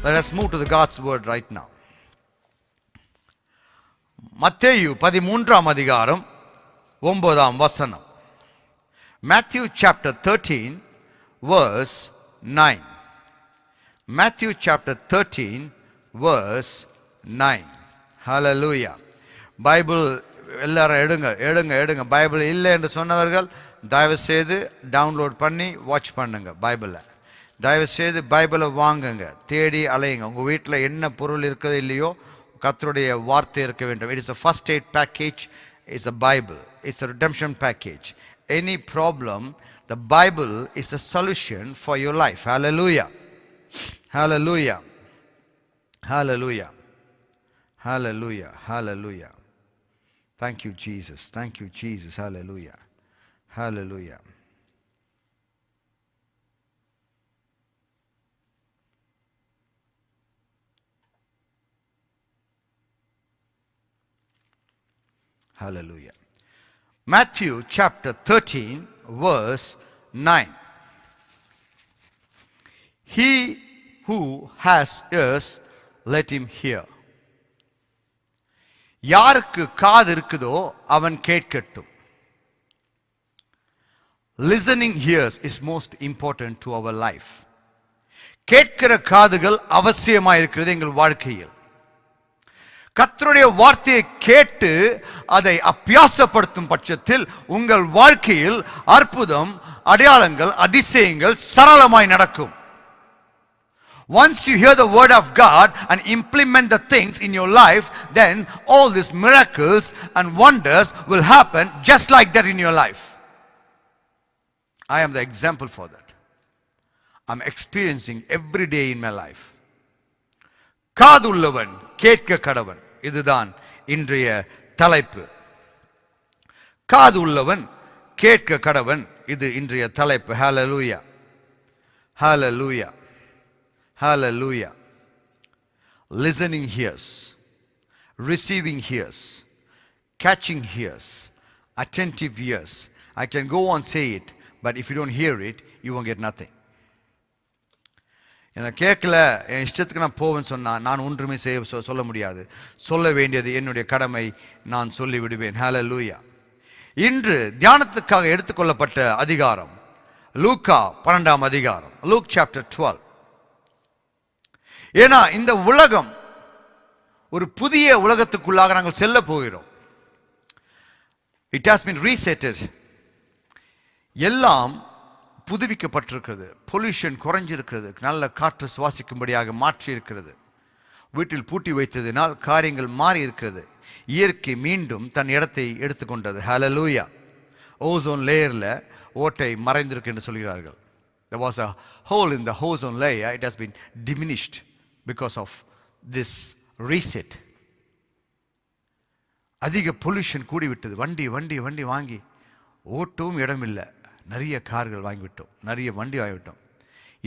Let us move to the God's word right now. மத்தேயு 13ஆம் அதிகாரம் 9ஆம் வசனம். Matthew chapter 13 verse 9. Matthew chapter 13 verse 9. Hallelujah. Bible எல்லாரும் எடுங்க. பைபிள் இல்லை என்று சொன்னவர்கள் தயவு செய்து டவுன்லோட் பண்ணி வாட்ச் பண்ணுங்க. பைபிளை தயவு செய்து பைபிளை வாங்குங்க, தேடி அலையுங்க. உங்கள் வீட்டில் என்ன பொருள் இருக்கிறது இல்லையோ கர்த்தருடைய வார்த்தை இருக்க வேண்டும். It is a first aid package. It's a Bible. It's a redemption package. Any problem, the Bible is the solution for your life. Hallelujah. Hallelujah. Hallelujah. Hallelujah. Hallelujah. Thank you, Jesus. Thank you, Jesus. Hallelujah. Hallelujah. Hallelujah. Matthew chapter 13 verse 9. He who has ears, let him hear. யாருக்கு காது இருக்குதோ அவன் கேட்கட்டும். Listening ears is most important to our life. கேட்கிற காதுகள் அவசியமாக இருக்கிறது எங்கள் வாழ்க்கையில். கர்த்தருடைய வார்த்தையை கேட்டு அதை அபியாசப்படுத்தும் பட்சத்தில் உங்கள் வாழ்க்கையில் அற்புதம், அடையாளங்கள், அதிசயங்கள் சரளமாய் நடக்கும். Once you hear the word of God and implement the things in your life, then all these miracles and wonders will happen just like that in your life. I am the example for that. I'm experiencing every day in my life. காதுள்ளவன் கேட்க கடவன். இதுதான் இன்றைய தலைப்பு. காது உள்ளவன் கேட்க கடவன். இது இன்றைய தலைப்பு. Hallelujah. Hallelujah. Hallelujah. Listening hears, receiving hears, catching hears, attentive hears. I can go on say it, but if you don't hear it, you won't get nothing. எனக்கு கேட்கல, என் இஷ்டத்துக்கு நான் போவேன்னு சொன்னால் நான் ஒன்றுமே சொல்ல முடியாது. சொல்ல வேண்டியது என்னுடைய கடமை, நான் சொல்லி விடுவேன். Hallelujah. இன்று தியானத்துக்காக எடுத்துக்கொள்ளப்பட்ட அதிகாரம் லூக்கா 12ஆம் அதிகாரம், Luke chapter 12. ஏன்னா இந்த உலகம் ஒரு புதிய உலகத்துக்குள்ளாக நாங்கள் செல்ல போகிறோம். It has been resetted. எல்லாம் புதுப்பிக்கப்பட்டிருக்கிறது. பொல்யூஷன் குறைஞ்சிருக்கிறது. நல்ல காற்று சுவாசிக்கும்படியாக மாற்றி இருக்கிறது. வீட்டில் பூட்டி வைத்ததினால் காரியங்கள் மாறி இருக்கிறது. இயற்கை மீண்டும் தன் இடத்தை எடுத்துக்கொண்டது. Hallelujah. ஓசோன் லேயரில் ஓட்டை மறைந்திருக்கு என்று சொல்கிறார்கள். There was a hole in the ozone layer. It has been diminished because of this reset. அதிக பொல்யூஷன் கூடிவிட்டது. வண்டி வாங்கி ஓட்டவும் இடம் இல்லை. நிறைய கார்கள் வாங்கிவிட்டோம், நிறைய வண்டி வாங்கிவிட்டோம்.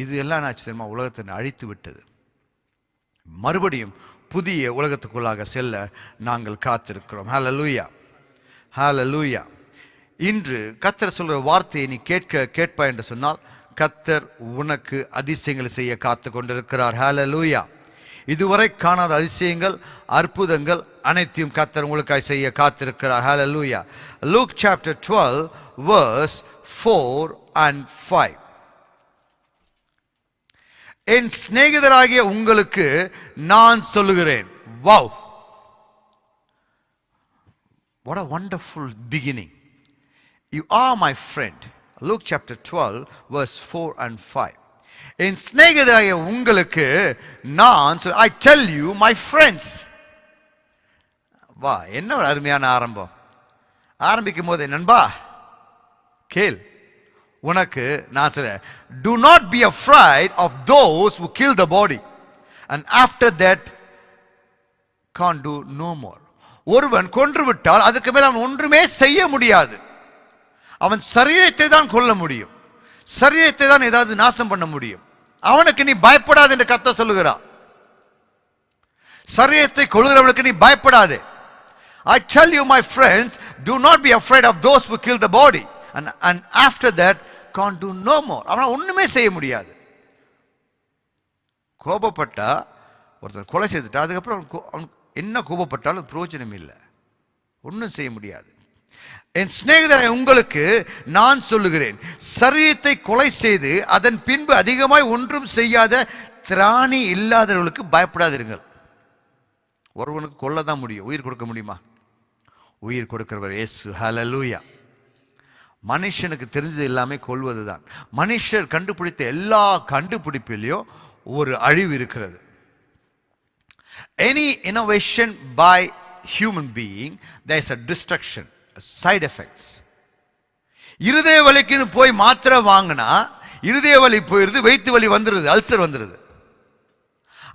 இது எல்லாம் ஆச்சு தெரியுமா? உலகத்தை அழித்து விட்டது. மறுபடியும் புதிய உலகத்துக்குள்ளாக செல்ல நாங்கள் காத்திருக்கிறோம். Hallelujah. Hallelujah. இன்று கர்த்தர் சொல்ற வார்த்தையை நீ கேட்பா என்று சொன்னால் கர்த்தர் உனக்கு அதிசயங்களை செய்ய காத்து கொண்டிருக்கிறார். Hallelujah. இதுவரை காணாத அதிசயங்கள், அற்புதங்கள் அனைத்தையும் கர்த்தர் உங்களுக்காக செய்ய காத்திருக்கிறார். Hallelujah. Luke chapter 12 verse 4 and 5. என் சிநேகிதராகிய உங்களுக்கு நான் சொல்லுகிறேன். Wow. What a wonderful beginning. You are my friend. Luke chapter 12 verse 4 and 5. என் சிநேகிதராகிய உங்களுக்கு நான் I tell you my friends. வா, என்ன ஒரு அருமையான ஆரம்பம். ஆரம்பிக்கும் போது நண்பா கேள், உனக்கு நான் சொல்றேன், do not be afraid of those who kill the body and after that can't do no more. ஒருவன் கொன்று விட்டால் அதுக்கு மேல் அவன் ஒன்றுமே செய்ய முடியாது. அவன் சரீரத்தை தான் கொல்ல முடியும், சரீரத்தை தான் ஏதாவது நாசம் பண்ண முடியும். அவனுக்கு நீ பயப்படாது என்று கர்த்தர் சொல்லுகிறார். சரீரத்தை கொல்கிறவனுக்கு நீ பயப்படாதே. I tell you my friends, do not be afraid of those who kill the body and after that can't do no more. அவனால் ஒண்ணுமே செய்ய முடியாது. கோபப்பட்டா ஒருத்தர் கொலை செய்துட்டா அதுக்கப்புறம் அவன் என்ன கோபப்பட்டாலும் பிரயோஜனம் இல்லை, ஒன்றும் செய்ய முடியாது. என் சிநேகிதரை உங்களுக்கு நான் சொல்லுகிறேன், சரீரத்தை கொலை செய்து அதன் பின்பு அதிகமாய் ஒன்றும் செய்யாத திராணி இல்லாதவர்களுக்கு பயப்படாதிருங்கள். ஒருவனுக்கு கொல்ல தான் முடியும், உயிர் கொடுக்க முடியுமா? உயிர் கொடுக்கிறவர் இயேசு. ஹல்லேலூயா. மனுஷனுக்கு தெரிஞ்சது எல்லாமே கொல்வது தான். மனுஷர் கண்டுபிடித்த எல்லா கண்டுபிடிப்பிலையும் ஒரு அழிவு இருக்கிறது. Any innovation by human being, there is a destruction, a side effects. இருதய வலிக்குன்னு போய் மாத்திரை வாங்கினா இருதய வலி போயிருது, வயிற்று வலி வந்துருது, அல்சர் வந்துருது.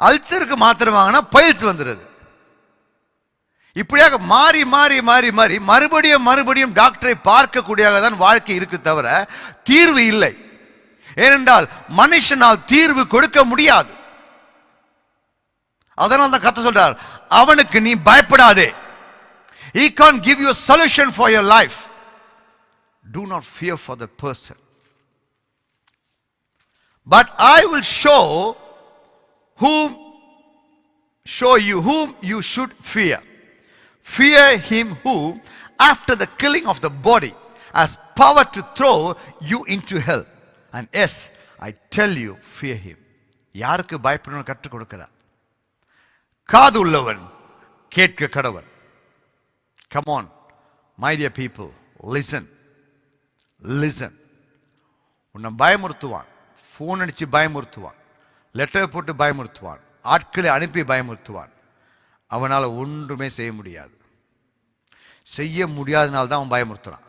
அல்சருக்கு மாத்திரை வாங்கினா பைல்ஸ் வந்துருது. இப்படியாக மாறி மாறி மாறி மாறி மறுபடியும் மறுபடியும் டாக்டரை பார்க்கக்கூடியதாக தான் வாழ்க்கை இருக்கு, தவிர தீர்வு இல்லை. ஏனென்றால் மனுஷனால் தீர்வு கொடுக்க முடியாது. அதனால தான் கர்த்தர் சொல்றார், அவனுக்கு நீ பயப்படாதே. He can't give you a solution for your life. Do not fear for the person, but I will show you whom you should fear. Fear him who, after the killing of the body, has power to throw you into hell. And yes, I tell you, fear him. யாருக்கு பயப்படணும் கற்றுக் கொடுக்கிறார்? காது உள்ளவன் கேட்க கடவன். Come on, my dear people, listen. Listen. உன்னை பயமுறுத்துவான், phone அடிச்சு பயமுறுத்துவான், லெட்டர் போட்டு பயமுறுத்துவான், ஆட்களை அனுப்பி பயமுறுத்துவான். அவனால் ஒன்றுமே செய்ய முடியாது. செய்ய முடியாதனால தான் அவன் பயமுறுத்துறான்.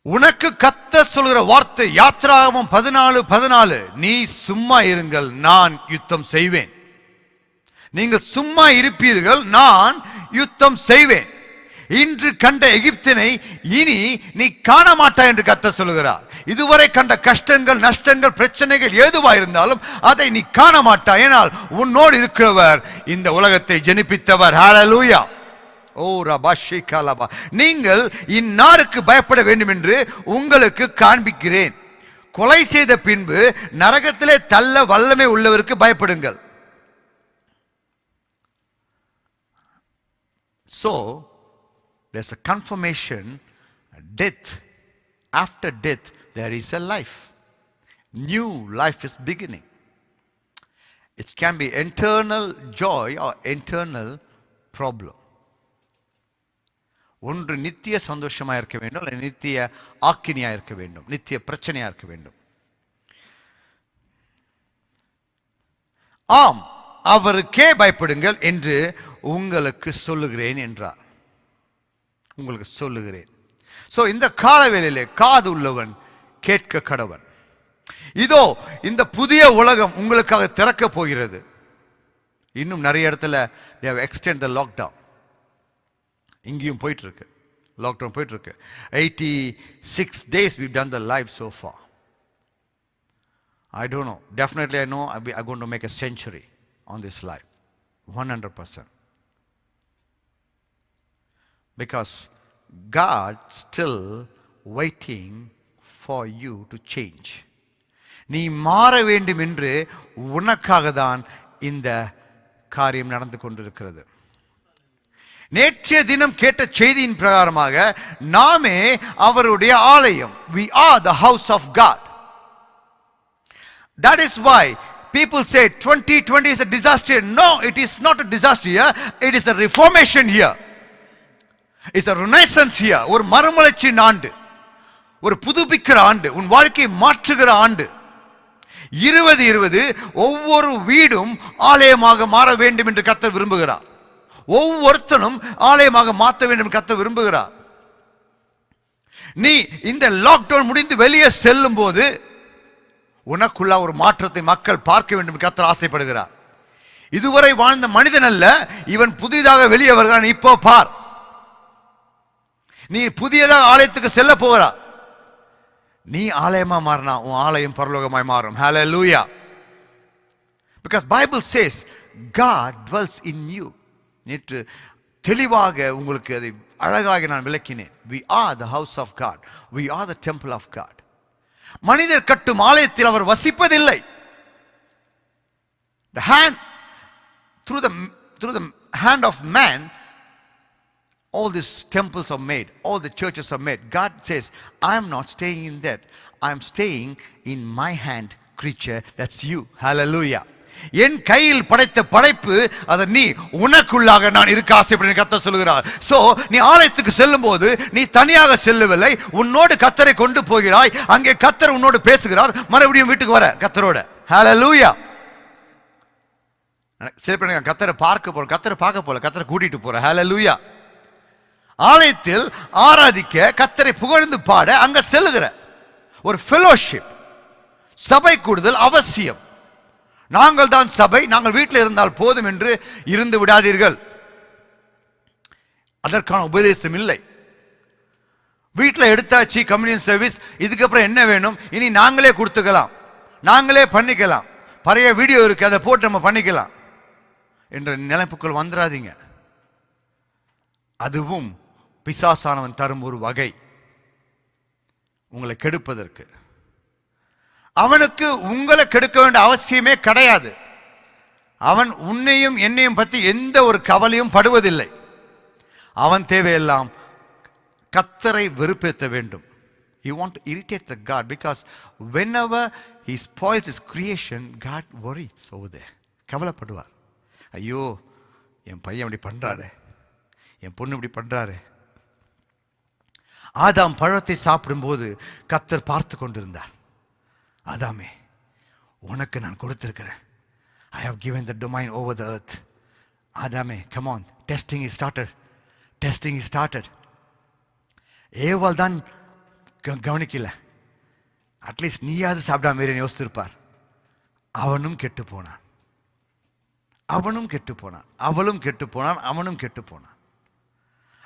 உனக்கு கர்த்தர் சொல்கிற வார்த்தை யாத்திராகமம் 14:14, நீ சும்மா இருங்கள், நான் யுத்தம் செய்வேன். நீங்கள் சும்மா இருப்பீர்கள், நான் யுத்தம் செய்வேன். இன்று கண்ட எகிப்தினை இனி நீ காண மாட்டாய் என்று கர்த்தர் சொல்கிறார். இதுவரை கண்ட கஷ்டங்கள், நஷ்டங்கள், பிரச்சனைகள் எதுவாக இருந்தாலும் அதை நீ காண மாட்டாய். ஏனால் உன்னோடு இருக்கிறவர் இந்த உலகத்தை ஜெனிப்பித்தவர். ஹல்லேலூயா. ஓ ரபாஷி கலபா. நீங்கள் இன்னாருக்கு பயப்பட வேண்டும் என்று உங்களுக்கு காண்பிக்கிறேன். கொலை செய்த பின்பு நரகத்திலே தள்ள வல்லமை உள்ளவருக்கு பயப்படுங்கள். So there's a confirmation, death. After death there is a life. New life is beginning. It can be eternal joy or eternal problem. ஒன்று நித்திய சந்தோஷமாக இருக்க வேண்டும், அல்லது நித்திய ஆக்கினியாக இருக்க வேண்டும், நித்திய பிரச்சனையாக இருக்க வேண்டும். ஆம், அவருக்கே பயப்படுங்கள் என்று உங்களுக்கு சொல்லுகிறேன் என்றார். உங்களுக்கு சொல்லுகிறேன். சோ இந்த காலவேளையிலே காது உள்ளவன் கேட்க கடவன். இதோ இந்த புதிய உலகம் உங்களுக்காக திறக்க போகிறது. இன்னும் நிறைய இடத்துல they have extended the lockdown. இங்கேயும் போயிட்டு இருக்கு, லாக்டவுன் போயிட்டு இருக்கு. 86 days we've done the live so far. I don't know, definitely I know I'm going to make a century on this live, 100%, because God still waiting for you to change. நீ மாற வேண்டும் என்று உனக்காக தான் இந்த காரியம் நடந்து கொண்டிருக்கிறது. நேற்றைய தினம் கேட்ட செய்தியின் பிரகாரமாக நாமே அவருடைய ஆலயம். We are the house of God. That is why people say 2020 is a disaster. No, it is not a disaster here. It is a reformation here. It's a renaissance here. ஒரு மறுமலர்ச்சியின் ஆண்டு, ஒரு புதுப்பிக்கிற ஆண்டு, உன் வாழ்க்கையை மாற்றுகிற ஆண்டு. 2020 ஒவ்வொரு வீடும் ஆலயமாக மாற வேண்டும் என்று கர்த்தர் விரும்புகிறார். ஒவ்வொருத்தனும் ஆலயமாக மாற்ற வேண்டும் என்று கர்த்தர் விரும்புகிறார். நீ இந்த லாக்டவுன் முடிந்து வெளியே செல்லும் போது உனக்குள்ள ஒரு மாற்றத்தை மக்கள் பார்க்க வேண்டும் என்று கர்த்தர் ஆசைப்படுகிறார். இதுவரை வாழ்ந்த மனிதன் அல்ல, இவன் புதிதாக வெளியே வருகிறான். இப்போ பார், நீ புதியதாக ஆலயத்துக்கு செல்ல போகிறா. நீ ஆலயமா மாறினா உன் ஆலயம் பரலோகமாய் மாறும். ஹல்லேலூயா. Because Bible says God dwells in you. நேற்று தெளிவாக உங்களுக்கு அதை அழகாக நான் விளக்கினேன். We are the house of God. We are the temple of God. மனிதர் கட்டும் ஆலயத்தில் அவர் வசிப்பதில்லை. The hand, through the hand of man, all these temples are made, all the churches are made. God says, I am not staying in that. I am staying in my hand creature, that's you. Hallelujah. என் கையில் படைத்த படைப்பு, அதை நீ உனக்குள்ளாக நான் இருக்க ஆசைப்படுறேன் கர்த்தர் சொல்கிறார். சோ நீ ஆலயத்துக்கு செல்லும் போது நீ தனியாக செல்லவில்லை, உன்னோடு கர்த்தரை கொண்டு போகிறாய். அங்கே கர்த்தர் உன்னோடு பேசுகிறார். மறுபடியும் வீட்டுக்கு வர கர்த்தரோட. ஹalleluya. சில பேர் கர்த்தரை பார்க்க போற, கர்த்தரை பார்க்க போல, கர்த்தரை கூட்டிட்டு போற. ஹalleluya. ஆலயத்தில் ஆராதிக்க, கர்த்தரை புகழ்ந்து பாட அங்க செல்லுகிற ஒரு ஃபெலோஷிப், சபை கூடுதல் அவசியம். நாங்கள் தான் சபை, நாங்கள் வீட்டில் இருந்தால் போதும் என்று இருந்து விடாதீர்கள். அதற்கான உபதேசம் இல்லை. வீட்டில் எடுத்தாச்சு கம்யூனியன் சர்வீஸ், இதுக்கப்புறம் என்ன வேணும், இனி நாங்களே கொடுத்துக்கலாம், நாங்களே பண்ணிக்கலாம், பழைய வீடியோ இருக்கு அதை போட்டு நம்ம பண்ணிக்கலாம் என்ற நிலைப்புக்குள் வந்துடாதீங்க. அதுவும் பிசாசானவன் தரும் ஒரு வகை உங்களை கெடுப்பதற்கு. அவனுக்கு உங்களை கெடுக்க வேண்டிய அவசியமே கிடையாது. அவன் உன்னையும் என்னையும் பற்றி எந்த ஒரு கவலையும் படுவதில்லை. அவன் தேவையெல்லாம் கர்த்தரை வெறுப்பேற்ற வேண்டும். He want to irritate the God because whenever he spoils his creation, God worries over there. கவலைப்படுவார். ஐயோ என் பையன் இப்படி பண்றாரு, என் பொண்ணு இப்படி பண்றாரு. ஆதாம் பழத்தை சாப்பிடும்போது கர்த்தர் பார்த்து கொண்டிருந்தார். ஆதாமே, உனக்கு நான் கொடுத்திருக்கிறேன். I have given the domain over the earth. ஆதாமே, come on, testing is started. Testing is started. ஏவாள் தான் கவனிக்கல. அட்லீஸ்ட் நீயாவது சாப்பிடாம யோசித்திருப்பார். அவனும் கெட்டு போனான், அவனும் கெட்டு போனான், அவளும் கெட்டு போனான், அவனும் கெட்டு போனான்.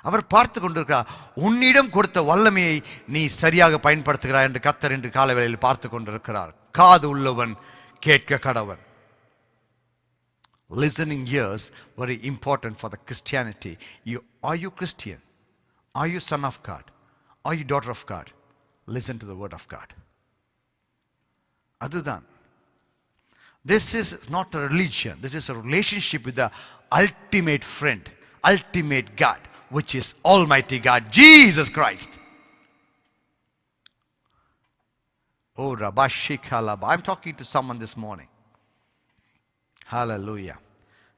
அவர் பார்த்து கொண்டிருக்கிறார். உன்னிடம் கொடுத்த வல்லமையை நீ சரியாக பயன்படுத்துகிறாய் என்று கர்த்தர் என்று காலவேளையில் பார்த்து கொண்டிருக்கிறார். காது உள்ளவன் கேட்க கடவன். Listening ears very important for the Christianity. Are you Christian? Are you son of God? Are you daughter of God? Listen to the word of God. அதுதான். This is not a religion. This is a relationship with the ultimate friend, ultimate God, which is Almighty God, Jesus Christ. Oh, Rabashikhalaba. I'm talking to someone this morning. Hallelujah.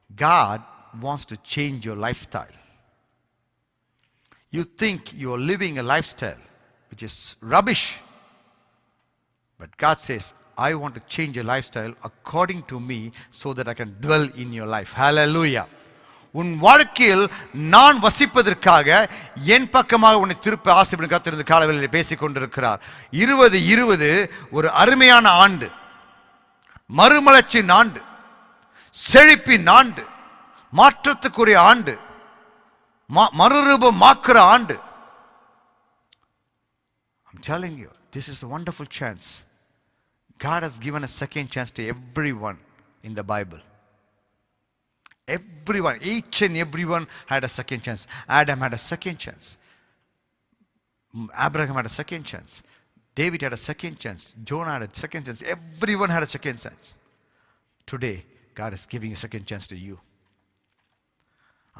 God wants to change your lifestyle. You think you are living a lifestyle which is rubbish. But God says, I want to change your lifestyle according to me so that I can dwell in your life. Hallelujah. உன் வாழ்க்கையில் நான் வசிப்பதற்காக என் பக்கமாக உன்னை திருப்ப ஆசைப்படும் கர்த்தர் இந்த காலவெளியில் பேசிக் கொண்டிருக்கிறார். 2020 ஒரு அருமையான ஆண்டு, மறுமலர்ச்சியின் ஆண்டு, செழிப்பின் ஆண்டு, மாற்றத்துக்குரிய ஆண்டு, மறுரூபமாக்குற ஆண்டு. I'm telling you, this is a wonderful chance. God has given a second chance to everyone in the Bible. Everyone, each and everyone had a second chance. Adam had a second chance. Abraham had a second chance. David had a second chance. Jonah had a second chance. Everyone had a second chance. Today, God is giving a second chance to you.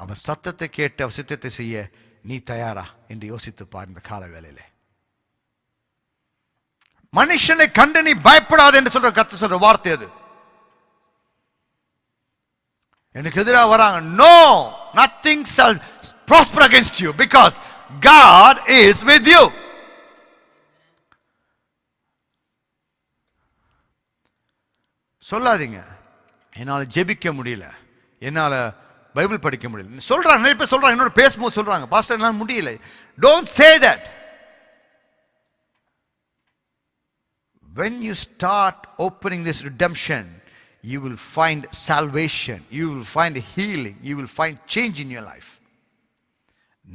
அவன் சத்தத்தை கேட்டு அவன் சித்தத்தை செய்ய நீ தயாரா என்று யோசித்து பார். இந்த கால வேளையிலே மனுஷனை கண்டு நீ பயப்படாது என்று சொல்ற கர்த்தர் சொல்ற வார்த்தை அது. எனக்கு எதிராக வராங்க, no, nothing shall prosper against you because God is with you. சொல்லாதீங்க என்னால ஜெபிக்க முடியல, என்னால பைபிள் படிக்க முடியல சொல்றாங்க. நிறைய பேர் சொல்றாங்க, என்னோட பேசும்போது சொல்றாங்க, பாஸ்டர் என்னால முடியல. Don't say that. When you start opening this redemption, you will find salvation, you will find healing, you will find change in your life.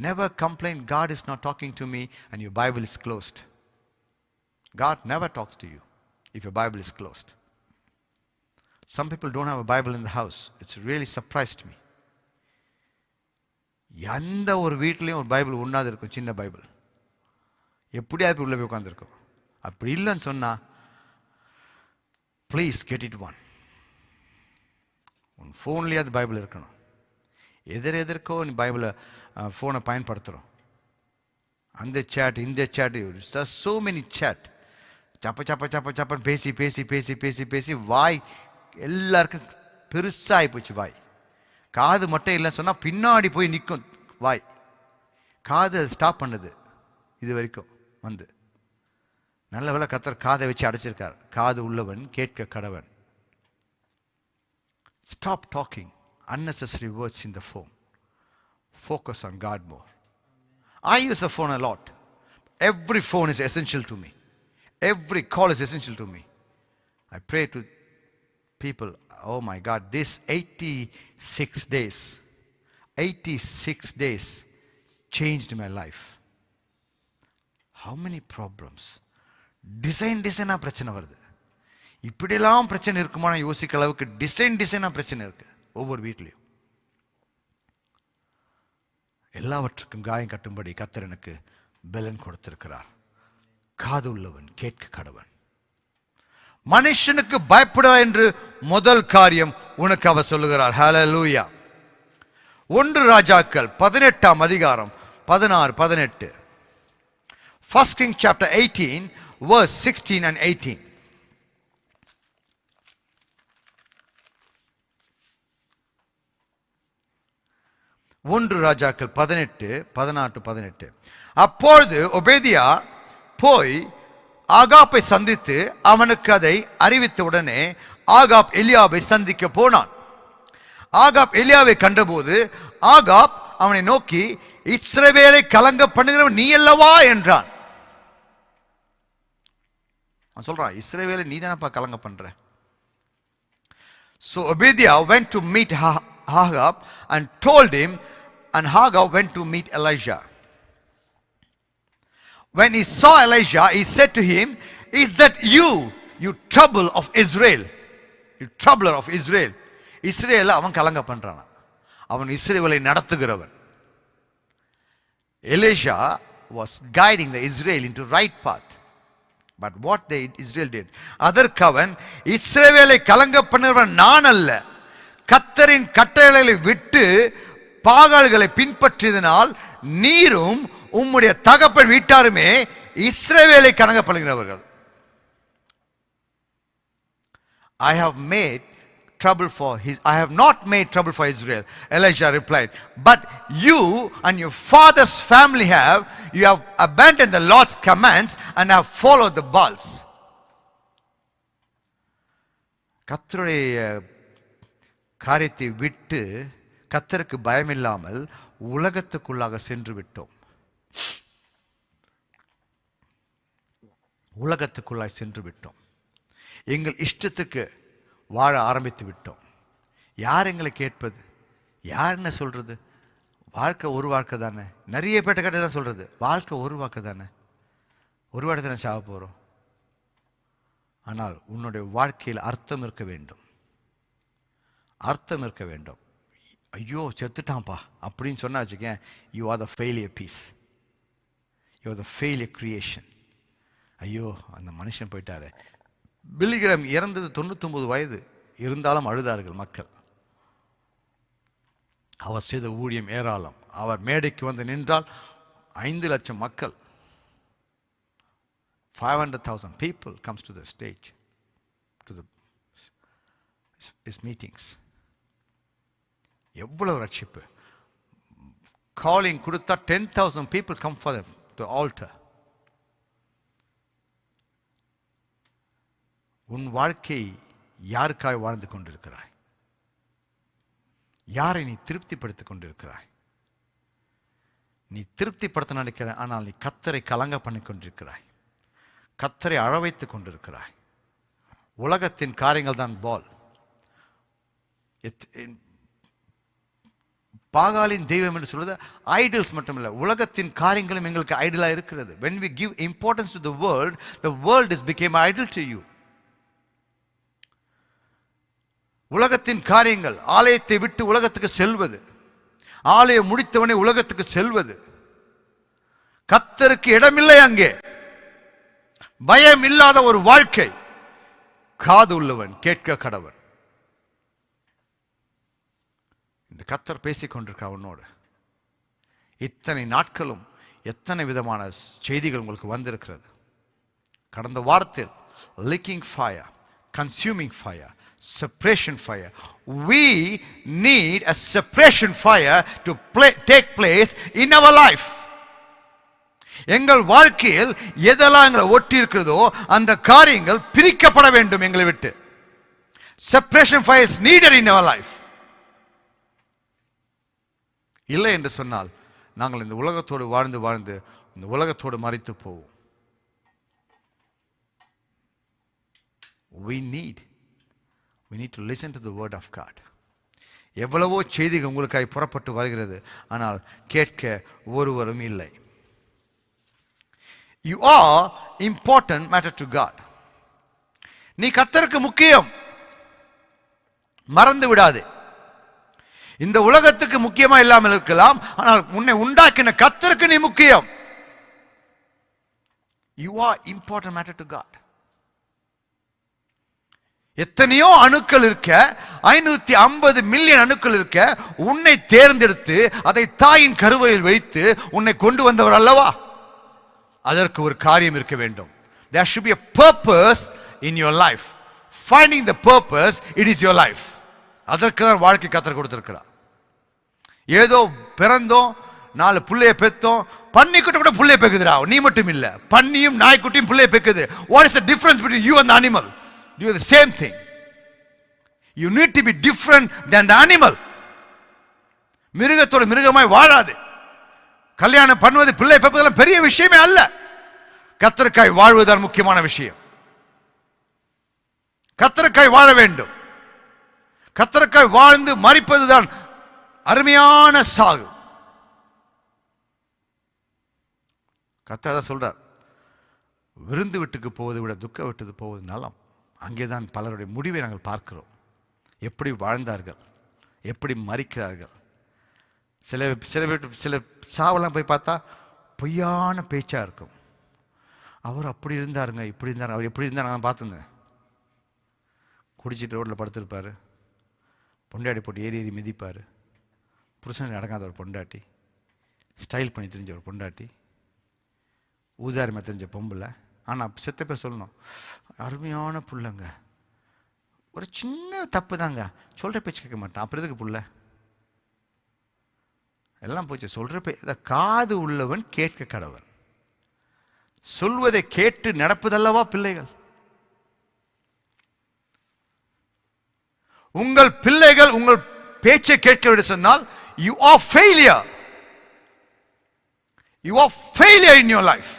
Never complain, God is not talking to me and your Bible is closed. God never talks to you if your Bible is closed. Some people don't have a Bible in the house. It's really surprised me. எந்த ஒரு வீட்லையும் ஒரு Bible ஒன்றாவது இருக்கும், சின்ன Bible. எப்படியாவது உள்ள போய் உட்காந்துருக்கும். அப்படி இல்லைன்னு சொன்னா ப்ளீஸ் கெட் இட் ஒன். உன் ஃபோன்லேயே அது பைபிள் இருக்கணும். எதற்கோ நீ பைபிளை ஃபோனை பயன்படுத்துகிறோம். அந்த சேட், இந்த சேட், so many chat. சப்பன்னு பேசி பேசி பேசி பேசி பேசி வாய் எல்லாருக்கும் பெருசாகி போச்சு. வாய் காது மட்டும் இல்லைன்னு சொன்னால் பின்னாடி போய் நிற்கும் வாய். காது ஸ்டாப் பண்ணுது. இது வரைக்கும் வந்து நல்ல வேளை கர்த்தர் காதை வச்சு அடைச்சிருக்கார். காது உள்ளவன் கேட்க கடவன். Stop talking unnecessary words in the phone. Focus on God more. I use the phone a lot. Every phone is essential to me. Every call is essential to me. I pray to people, oh my God, this 86 days changed my life. How many problems? டிசைனா பிரச்சனை வருது. இப்படியெல்லாம் பிரச்சனை இருக்குமா யோசிக்க அளவுக்கு டிசைனா பிரச்சனை இருக்கு ஒவ்வொரு வீட்லையும். எல்லாவற்றுக்கும் காயம் கட்டும்படி கர்த்தர் எனக்கு பலன் கொடுத்திருக்கிறார். காது உள்ளவன் கேட்க கடவன். மனுஷனுக்கு பயப்படாத என்று முதல் காரியம் உனக்கு அவர் சொல்லுகிறார். ஹல்லேலூயா. 1 ராஜாக்கள் 18ஆம் அதிகாரம் 16-18. 1 Kings chapter 18 verse 16 and 18. ஒன்று ராஜாக்கள் 18-18. அப்பொழுது ஒபேதியா போய் ஆகாப்பை சந்தித்து அவனுக்கு அதை அறிவித்த உடனே ஆகாப் எலியாவை சந்திக்க போனான். ஆகாப் எலியாவை கண்டபோது ஆகாப் அவனை நோக்கி, இஸ்ரவேலை கலங்க பண்ணுகிறவன் நீ அல்லவா என்றான். அவன் சொல்றான், இஸ்ரவேலை நீ தானப்பா கலங்க பண்ற. So Obadiah went to meet Ahab and told him, and Ahab went to meet Elijah. When he saw Elijah, he said to him, is that you trouble of Israel? You troubler of Israel. இஸ்ரேலை அவன் கலங்க பண்றான். அவன் இஸ்ரேலை நடத்துகிறவன். Elijah was guiding the Israel into right path. But what Israel did, அதற்கு அவன், இஸ்ரவேலை கலங்க பண்ணுகிறவன் நான் அல்ல, கர்த்தரின் கட்டளைகளை விட்டு பாகால்களை பின்பற்றியதனால் நீரும் உம்முடைய தகப்பன் வீட்டாருமே இஸ்ரவேலை கலங்க பண்ணுகிறவர்கள். I have not made trouble for Israel. Elijah replied, but you and your father's family you have abandoned the Lord's commands and have followed the Baals. கர்த்தருடைய காரியத்தை விட்டு கர்த்தருக்கு பயமில்லாமல் உலகத்துக்குள்ளாக சென்று விட்டோம். உலகத்துக்குள்ளாய் சென்று விட்டோம். எங்கள் இஷ்டத்துக்கு வாழ ஆரம்பித்து விட்டோம். யார் எங்களை கேட்பது? யார் என்ன சொல்றது? வாழ்க்கை ஒரு வாழ்க்கை தானே. நிறைய பேட்ட கட்ட தான் சொல்றது, வாழ்க்கை ஒரு வாழ்க்கை தானே, ஒரு வாட்டி தானே சாக போறோம். ஆனால் உன்னுடைய வாழ்க்கையில் அர்த்தம் இருக்க வேண்டும். அர்த்தம் இருக்க வேண்டும். ஐயோ செத்துட்டான்ப்பா அப்படின்னு சொன்னா வச்சுக்கேன், you are the failure piece, you are the failure creation. ஐயோ அந்த மனுஷன் போயிட்டாரு. பில்லிகிராம் இறந்தது 99 வயது, இருந்தாலும் அழுதார்கள் மக்கள். அவர் செய்த ஊழியம் ஏராளம். அவர் மேடைக்கு வந்து நின்றால் 5 லட்சம் மக்கள், 500,000 people comes to the stage, to his meetings. எவ்வளவு ரட்சிப்பு. காலிங் கொடுத்தா 10,000 people come for the altar. உன் வாழ்க்கை யாருக்காய் வாழ்ந்து கொண்டிருக்கிறாய்? யாரை நீ திருப்திப்படுத்திக் கொண்டிருக்கிறாய்? நீ திருப்திப்படுத்த நினைக்கிற, ஆனால் நீ கர்த்தரை கலங்க பண்ணி கொண்டிருக்கிறாய். கர்த்தரை அழ வைத்துக் கொண்டிருக்கிறாய். உலகத்தின் காரியங்கள் தான் பால். பாகாலின் தெய்வம் என்று சொல்வது ஐடல்ஸ் மட்டுமில்லை, உலகத்தின் காரியங்களும் எங்களுக்கு ஐடலா இருக்கிறது. when we give importance to the world is became idol to you. உலகத்தின் காரியங்கள், ஆலயத்தை விட்டு உலகத்துக்கு செல்வது, ஆலயம் முடித்தவனே உலகத்துக்கு செல்வது, கர்த்தருக்கு இடமில்லை அங்கே. பயம் இல்லாத ஒரு வாழ்க்கை. காது உள்ளவன் கேட்க கடவன். இந்த கர்த்தர் பேசிக் கொண்டிருக்கா உன்னோடு. இத்தனை நாட்களும் எத்தனை விதமான செய்திகள் உங்களுக்கு வந்திருக்கிறது. கடந்த வாரத்தில் licking fire, consuming fire, separation fire. We need a separation fire to take place in our life. எங்கள் வாழ்க்கையில் எதெல்லாம் எங்களை ஒட்டி இருக்கிறதோ அந்த காரியங்கள் பிரிக்கப்பட வேண்டும் எங்களை விட்டு. Separation fire is needed in our life. இல்லை என்று சொன்னால் நாங்கள் இந்த உலகத்தோடு வாழ்ந்து வாழ்ந்து இந்த உலகத்தோடு மரித்து போவோம். We need to listen to the word of God. எவ்வளவோ செய்திகள் உங்களுக்காய் புறப்பட்டு வருகிறது, ஆனால் கேட்க ஒருவரும் இல்லை. You are important matter to God. நீ கர்த்தருக்கு முக்கியம், மறந்து விடாதே. இந்த உலகத்துக்கு முக்கியமா இல்லாமல் இருக்கலாம், ஆனால் உன்னை உண்டாக்கின கர்த்தருக்கு நீ முக்கியம். You are important matter to God. எத்தனையோ அணுக்கள் இருக்க, 550 மில்லியன் அணுக்கள் இருக்க, உன்னை தேர்ந்தெடுத்து அதை தாயின் கருவறையில் வைத்து உன்னை கொண்டு வந்தவர் அல்லவா? அதற்கு ஒரு காரியம் இருக்க வேண்டும். There should be a purpose in your life. Finding the purpose, it is your life. அதற்கு தான் வாழ்க்கை கர்த்தர் கொடுத்திருக்கிறார். ஏதோ பிறந்தோம், 4 புள்ளைய பெத்தோம், பன்னிக்குட்டி கூட புள்ளைய பெக்குதுடா, நீ மட்டும் இல்ல, பன்னியும் நாய்க்குட்டியும் புள்ளைய பெக்குது. What is the difference between you and the animal? You are the same thing. You need to be different than the animal. மிருகத்தோட மிருகமாய் வாழாது. கல்யாணம் பண்ணுவது, பிள்ளை பெறுவதெல்லாம் பெரிய விஷயமே அல்ல. கர்த்தருக்காய் வாழ்வதுதான் முக்கியமான விஷயம். கர்த்தருக்காய் வாழ வேண்டும். கர்த்தருக்காய் வாழ்ந்து மரிப்பதுதான் அருமையான சாகு. கர்த்தர் சொல்றார், விருந்து வீட்டுக்கு போவதை விட துக்க வீட்டுக்கு போவது நலம். அங்கேதான் பலருடைய முடிவை நாங்கள் பார்க்கிறோம். எப்படி வாழ்ந்தார்கள், எப்படி மரிக்கிறார்கள். சில சாவெல்லாம் போய் பார்த்தா பொய்யான பேச்சா இருக்கும். அவர் அப்படி இருந்தாருங்க, இப்படி இருந்தார், அவர் எப்படி இருந்தார் நான் பார்த்துருந்தேன். குடிச்சிட்டு ரோட்டில் படுத்திருப்பார், பொண்டாட்டி போட்டு ஏறி ஏறி மிதிப்பார், புருஷனுக்கு அடங்காத ஒரு பொண்டாட்டி, ஸ்டைல் பண்ணி தெரிஞ்ச ஒரு பொண்டாட்டி, ஊதாரிமை தெரிஞ்ச பொம்பளை. ஆனால் செத்த பேர் சொல்லணும், அருமையான புள்ளங்க, ஒரு சின்ன தப்பு தாங்க, சொல்கிற பேச்சு கேட்க மாட்டான், அப்புறம் எதுக்கு புள்ள? எல்லாம் போச்சு. சொல்கிற காது உள்ளவன் கேட்க கடவன். சொல்வதை கேட்டு நடப்பதல்லவா பிள்ளைகள். உங்கள் பிள்ளைகள் உங்கள் பேச்சை கேட்க சொன்னால் you are failure. You are failure in your life.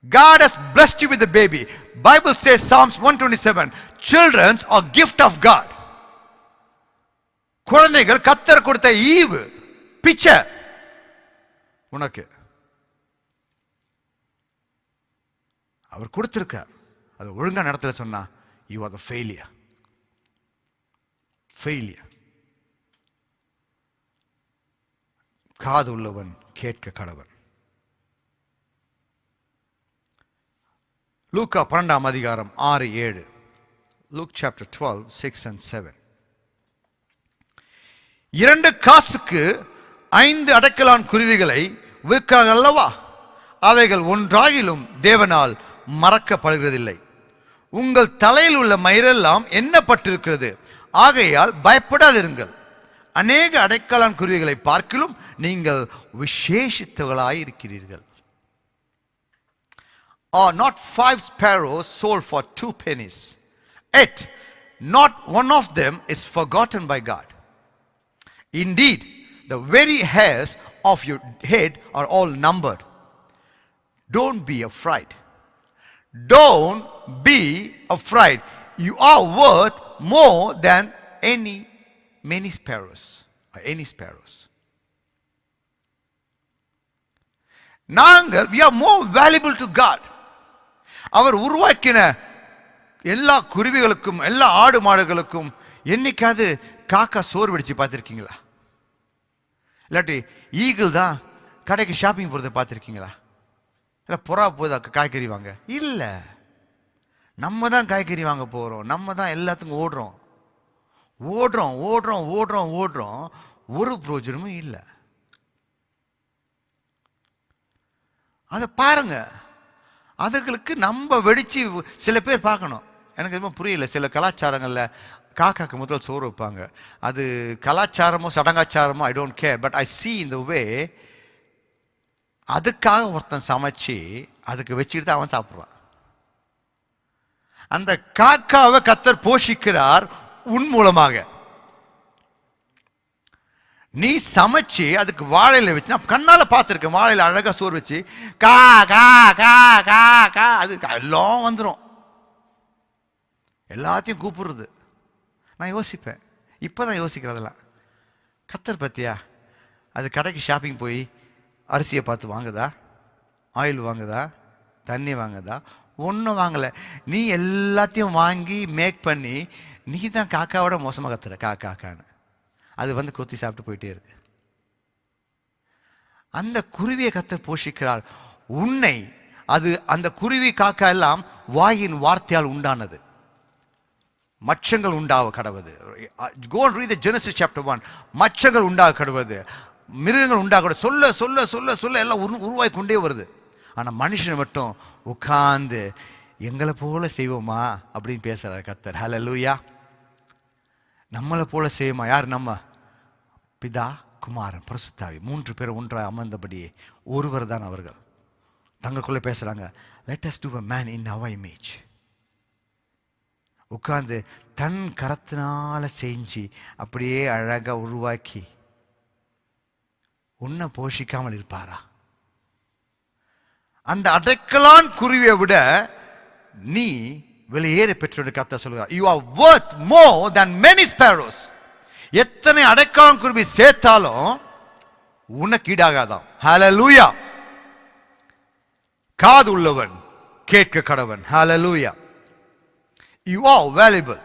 God has blessed you with a baby. Bible says, Psalms 127, children are gift of God. குழந்தைகள் கர்த்தர் கொடுத்த ஈவு, பிச்சை உனக்கு அவர் கொடுத்திருக்கார். அது ஒழுங்கா நடத்தல சொன்னா you are the failure. காது உள்ளவன் கேட்க கடவன். லூக்கா 12ஆம் அதிகாரம் 6-7. Luke chapter 12, 6 and 7. 2 காசுக்கு 5 அடைக்கலான் குருவிகளை விற்கிறார்கள் அல்லவா? அவைகள் ஒன்றாகிலும் தேவனால் மறக்கப்படுகிறதில்லை. உங்கள் தலையில் உள்ள மயிரெல்லாம் எண்ணப்பட்டிருக்கிறது, ஆகையால் பயப்படாதிருங்கள். அநேக அடைக்கலான் குருவிகளை பார்க்கிலும் நீங்கள் விசேஷித்தவர்களாய் இருக்கிறீர்கள். Are not 5 sparrows sold for 2 pennies? Yet not one of them is forgotten by God. Indeed, the very hairs of your head are all numbered. Don't be afraid. Don't be afraid. You are worth more than many sparrows or any sparrows. நாங்கள் we are more valuable to God. அவர் உருவாக்கின எல்லா குருவிகளுக்கும் எல்லா ஆடு மாடுகளுக்கும் என்னைக்காவது காக்கா சோறு வெடிச்சு பார்த்துருக்கீங்களா? இல்லாட்டி ஈகிள் தான் கடைக்கு ஷாப்பிங் போகிறத பார்த்துருக்கீங்களா? இல்லை புறா போதா காய்கறி வாங்க? இல்லை, நம்ம தான் காய்கறி வாங்க போகிறோம், நம்ம தான் எல்லாத்துக்கும் ஓடுறோம். ஓடுறோம் ஓடுறோம் ஓடுறோம் ஓடுறோம், ஒரு பிரயோஜனமும் இல்லை. அதை பாருங்க. அதுகளுக்கு நம்ம வெடிச்சு சில பேர் பார்க்கணும். எனக்கு எதுவும் புரியல. சில கலாச்சாரங்களில் காக்காக்கு முதல் சோறு வைப்பாங்க. அது கலாச்சாரமோ சடங்காச்சாரமோ I don't care, but I see in the way அதுக்காக ஒருத்தன் சமைச்சு அதுக்கு வச்சுட்டு தான் அவன் சாப்பிட்றான். அந்த காக்காவை கர்த்தர் போஷிக்கிறார் உன் மூலமாக. நீ சமைச்சு அதுக்கு வாழையில வச்சு, நான் கண்ணால பார்த்துருக்கேன், வாழையில அழகா சோறு வச்சு கா கா கா கா கா, அது எல்லாம் வந்துடும், எல்லாத்தையும் கூப்பிடுறது. நான் யோசிப்பேன், இப்போதான் யோசிக்கிறதெல்லாம். கர்த்தர் பத்தியா, அது கடைக்கு ஷாப்பிங் போய் அரிசியை பார்த்து வாங்குதா, ஆயில் வாங்குதா, தண்ணி வாங்குதா? ஒன்றும் வாங்கலை. நீ எல்லாத்தையும் வாங்கி மேக் பண்ணி நீ தான் காக்காவோட மோசமாக கத்துற கா காக்கான்னு. அது வந்து கொத்தி சாப்பிட்டு போயிட்டே இருக்கு. அந்த குருவியை கர்த்தர் போஷிக்கிறார் உன்னை. அது அந்த குருவி காக்கா எல்லாம் வாயின் வார்த்தையால் உண்டானது. மச்சங்கள் உண்டாக கடவுது. Go and read the Genesis chapter 1. மச்சங்கள் உண்டாக கடவுது, மிருகங்கள் உண்டாக சொல்ல சொல்ல சொல்ல சொல்ல எல்லாம் உருவாய் கொண்டே வருது. ஆனால் மனுஷனை மட்டும் உட்கார்ந்து எங்களை போல செய்வோமா அப்படின்னு பேசுறாரு கர்த்தர். ஹல்லேலூயா. நம்மளை போல செய்வோமா? யார்? நம்ம பிதா, குமாரன், பரிசுத்தாவி, 3 பேர் ஒன்றாக அமர்ந்தபடியே ஒருவர் தான் அவர்கள். தங்களுக்குள்ள பேசுறாங்க, let us do a man in our image. உட்கார்ந்து தன் கரத்தினால செஞ்சு அப்படியே அழகா உருவாக்கி உன்னை போஷிக்காமல் இருப்பாரா? அந்த அடைக்கலான் குருவியை விட நீ வெளியேற பெற்று கர்த்தர் சொல்கிறார், you are worth more than many sparrows. எத்தனை அடைக்கலான் குருவி சேர்த்தாலும் உனக்கு ஈடாகாதான். ஹல்லேலூயா. காது உள்ளவன் கேட்க கடவன். ஹல்லேலூயா. You are valuable.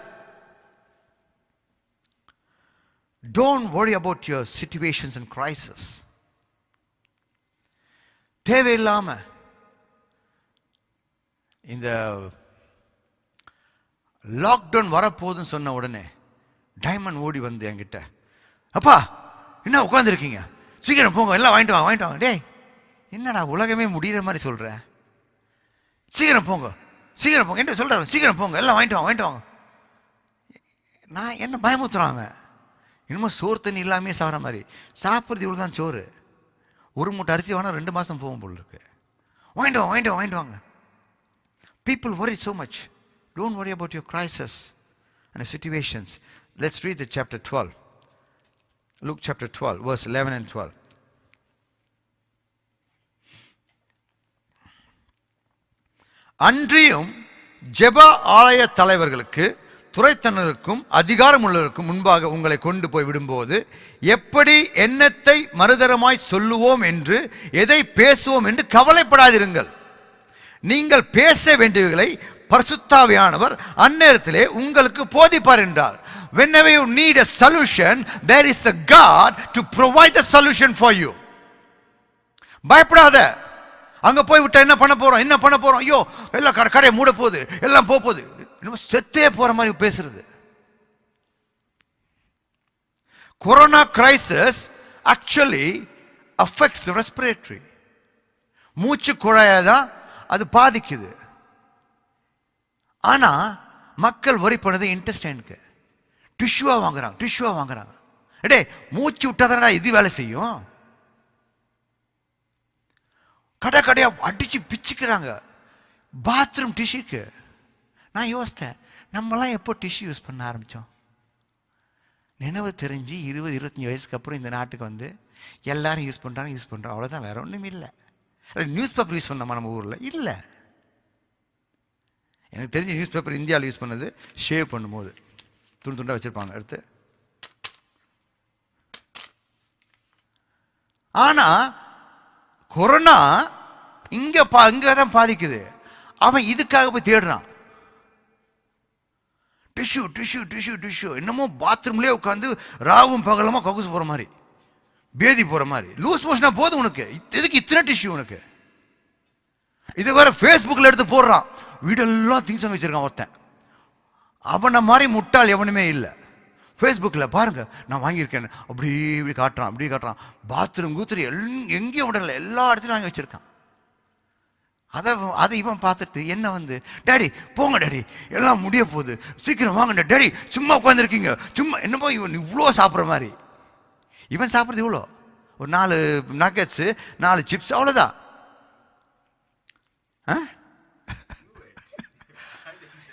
Don't worry about your situations and crisis. தேவையில்லாம இந்த லாக்டவுன் வரப்போகுதுன்னு சொன்ன உடனே டைமண்ட் ஓடி வந்து என்கிட்ட, அப்பா என்ன உட்காந்துருக்கீங்க, சீக்கிரம் போங்க, எல்லாம் வாங்கிட்டு வாங்க வாங்கிட்டு வாங்க. டேய், என்னடா உலகமே முடிகிற மாதிரி சொல்ற, சீக்கிரம் போங்க சீக்கிரம் போங்க என்ன சொல்றாரு, சீக்கிரம் போங்க எல்லாம் வாங்கிட்டு வாங்க வாங்கிட்டு வாங்க. நான் என்ன பயமுத்துறாங்க, இன்னமும் சோறு தண்ணி இல்லாமே சாப்பிட்ற மாதிரி. சாப்பிட்றது இவ்வளோ தான் சோறு. ஒரு மூட்டை அரிசி வேணா 2 மாதம் போகும் போல் இருக்கு. வாங்கிட்டு வாங்க வாங்கிட்டு வாங்க வாங்கிட்டு வாங்க. People worry so much. Don't worry about your crisis and the situations. Let's read the chapter 12. Luke chapter 12, verse 11 and 12. அன்றியும் ஜெப ஆலய தலைவர்களுக்கு துரைத்தனருக்கும் அதிகாரம் உள்ளவருக்கும் முன்பாக உங்களை கொண்டு போய் விடும்போது எப்படி எண்ணத்தை மறுதரமாய் சொல்லுவோம் என்று, எதை பேசுவோம் என்று கவலைப்படாதிருங்கள். நீங்கள் பேச வேண்டியவைகளை பரிசுத்தாவியானவர் அந்நேரத்திலே உங்களுக்கு போதிப்பார் என்றார். Whenever you need a solution, there is a God to provide the solution for you. பயப்படாத. அங்க போய் விட்டா என்ன பண்ண போறோம், என்ன பண்ண போறோம், ஐயோ எல்லாம் கடையை மூட போகுது, எல்லாம் போகுது, இன்னும் செத்தே போற மாதிரி பேசுறது. Corona crisis actually affects respiratory, மூச்சு குழாயை தான் அது பாதிக்குது. ஆனா மக்கள் வரி பண்ணது இன்டெஸ்டைனுக்கு. டிஷ்யூவா வாங்குறாங்க, டிஷ்யூவா வாங்குறாங்க. டே, மூச்சு விட்டாதானடா இது வேலை செய்யும். கடை கடையா அடிச்சு பிச்சுக்கிறாங்க பாத்ரூம் டிஷ்யூக்கு. நான் யோசித்தேன், நம்மலாம் எப்போ டிஷ்யூ யூஸ் பண்ண ஆரம்பித்தோம்? நினைவு தெரிஞ்சு 20-25 வயசுக்கு அப்புறம் இந்த நாட்டுக்கு வந்து எல்லாரும் யூஸ் பண்ணுறாங்க அவ்வளோதான், வேற ஒன்றும் இல்லை. நியூஸ் பேப்பர் யூஸ் பண்ணோமா நம்ம ஊரில்? இல்லை. எனக்கு தெரிஞ்ச நியூஸ் பேப்பர் இந்தியாவில் யூஸ் பண்ணது ஷேவ் பண்ணும்போது துண்டு துண்டாக வச்சுருப்பாங்க எடுத்து. ஆனால் கொரோனா இங்கே தான் பாதிக்குது. அவன் இதுக்காக போய் தேடுறான், டிஷ்யூ டிஷ்யூ டிஷ்யூ டிஷ்யூ. என்னமோ பாத்ரூம்லேயே உட்காந்து ராவும் பகலமாக ககுசு போகிற மாதிரி, பேதி போகிற மாதிரி. லூஸ் மோஷனா போதும் உனக்கு, எதுக்கு இத்தனை டிஷ்யூ உனக்கு? இது வேற ஃபேஸ்புக்கில் எடுத்து போடுறான், வீடெல்லாம் திங்ஸ் அங்கே வச்சிருக்கான் ஒருத்தன். அவனை மாதிரி முட்டாள் எவனுமே இல்லை. ஃபேஸ்புக்கில் பாருங்க நான் வாங்கியிருக்கேன், அப்படி இப்படி காட்டுறான், அப்படி காட்டுறான். பாத்ரூம் கூத்துரு எங்கேயும் விடல, எல்லா இடத்துலையும் வாங்கி வச்சிருக்கான். அதை இவன் பார்த்துட்டு என்ன டேடி போங்க டேடி, எல்லாம் முடிய போகுது, சீக்கிரம் வாங்க டேடி, சும்மா உட்காந்துருக்கீங்க, சும்மா என்னமோ இவன் இவ்வளோ சாப்பிட்ற மாதிரி. இவன் சாப்பிட்றது இவ்வளோ, ஒரு 4 நக்கெட்ஸு 4 சிப்ஸ், அவ்வளோதான்.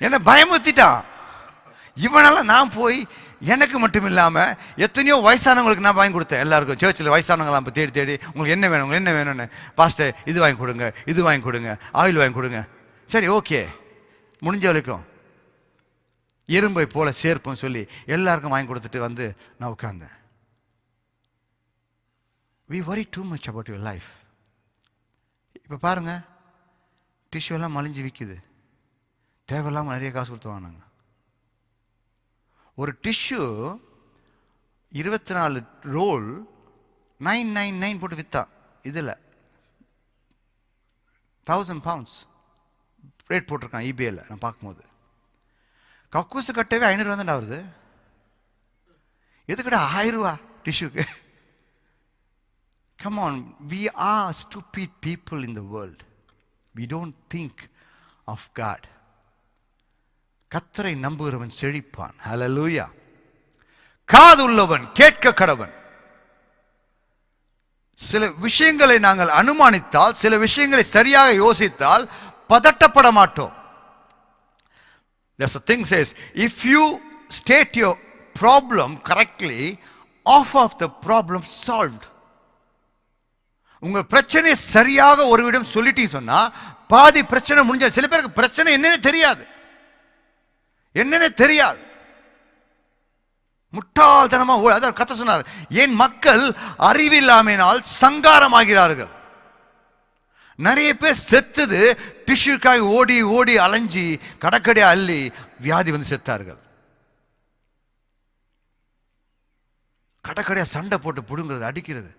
என்ன பயமுறுத்திட்டான். இவனால நான் போய் எனக்கு மட்டும் இல்லாமல் எத்தனையோ வயசானவங்களுக்கு நான் வாங்கி கொடுத்தேன். எல்லாருக்கும் சர்ச்சில் வயசானவங்களாம் இப்போ தேடி உங்களுக்கு என்ன வேணும், உங்களுக்கு என்ன வேணும்னு, பாஸ்டர் இது வாங்கி கொடுங்க, இது வாங்கி கொடுங்க, ஆயில் வாங்கி கொடுங்க. சரி ஓகே, முடிஞ்ச வரைக்கும் எறும்பை போல சேர்ப்போம் சொல்லி எல்லாருக்கும் வாங்கி கொடுத்துட்டு நான் உட்கார்ந்தேன். We worry too much about your life. இப்போ பாருங்க, டிஷ்யூ எல்லாம் மலிஞ்சு விற்குது, தேவையில்லாமல் நிறைய காசு கொடுத்து வாங்கினாங்க. ஒரு டிஷ்யூ 24 ரோல் 999 போட்டு விற்றா. இதில் 1000 pounds ரேட் போட்டிருக்கான் ஈபேயில். நான் பார்க்கும்போது கக்கூசு கட்டவே 500 தான்டா வருது. எதுக்கடா 1000 ரூபா டிஷ்யூக்கு? Come on, we are stupid people in the world. We don't think of God. கர்த்தரை நம்புகிறவன் செழிப்பான். ஹல்லேலூயா. காது உள்ளவன் கேட்க கடவன். சில விஷயங்களை நாங்கள் அனுமானித்தால், சில விஷயங்களை சரியாக யோசித்தால் பதட்டப்பட மாட்டோம். There's a thing says, if you state your problem correctly, half of the problem solved. உங்கள் பிரச்சனை சரியாக ஒருவிடம் சொல்லிட்டு சொன்னா பாதி பிரச்சனை முடிஞ்ச. சில பேருக்கு பிரச்சனை என்னன்னு தெரியாது, முட்டாள்தனமா. அதான் கத்த சொன்னார், என் மக்கள் அறிவில்லாமையினால் சங்காரமாகிறார்கள். நிறைய பேர் செத்துது டிஷ்யூக்காய் ஓடி ஓடி அலைஞ்சி கடக்கடையா அள்ளி வியாதி செத்தார்கள். கடக்கடையா சண்டை போட்டு புடுங்கிறது, அடிக்கிறது,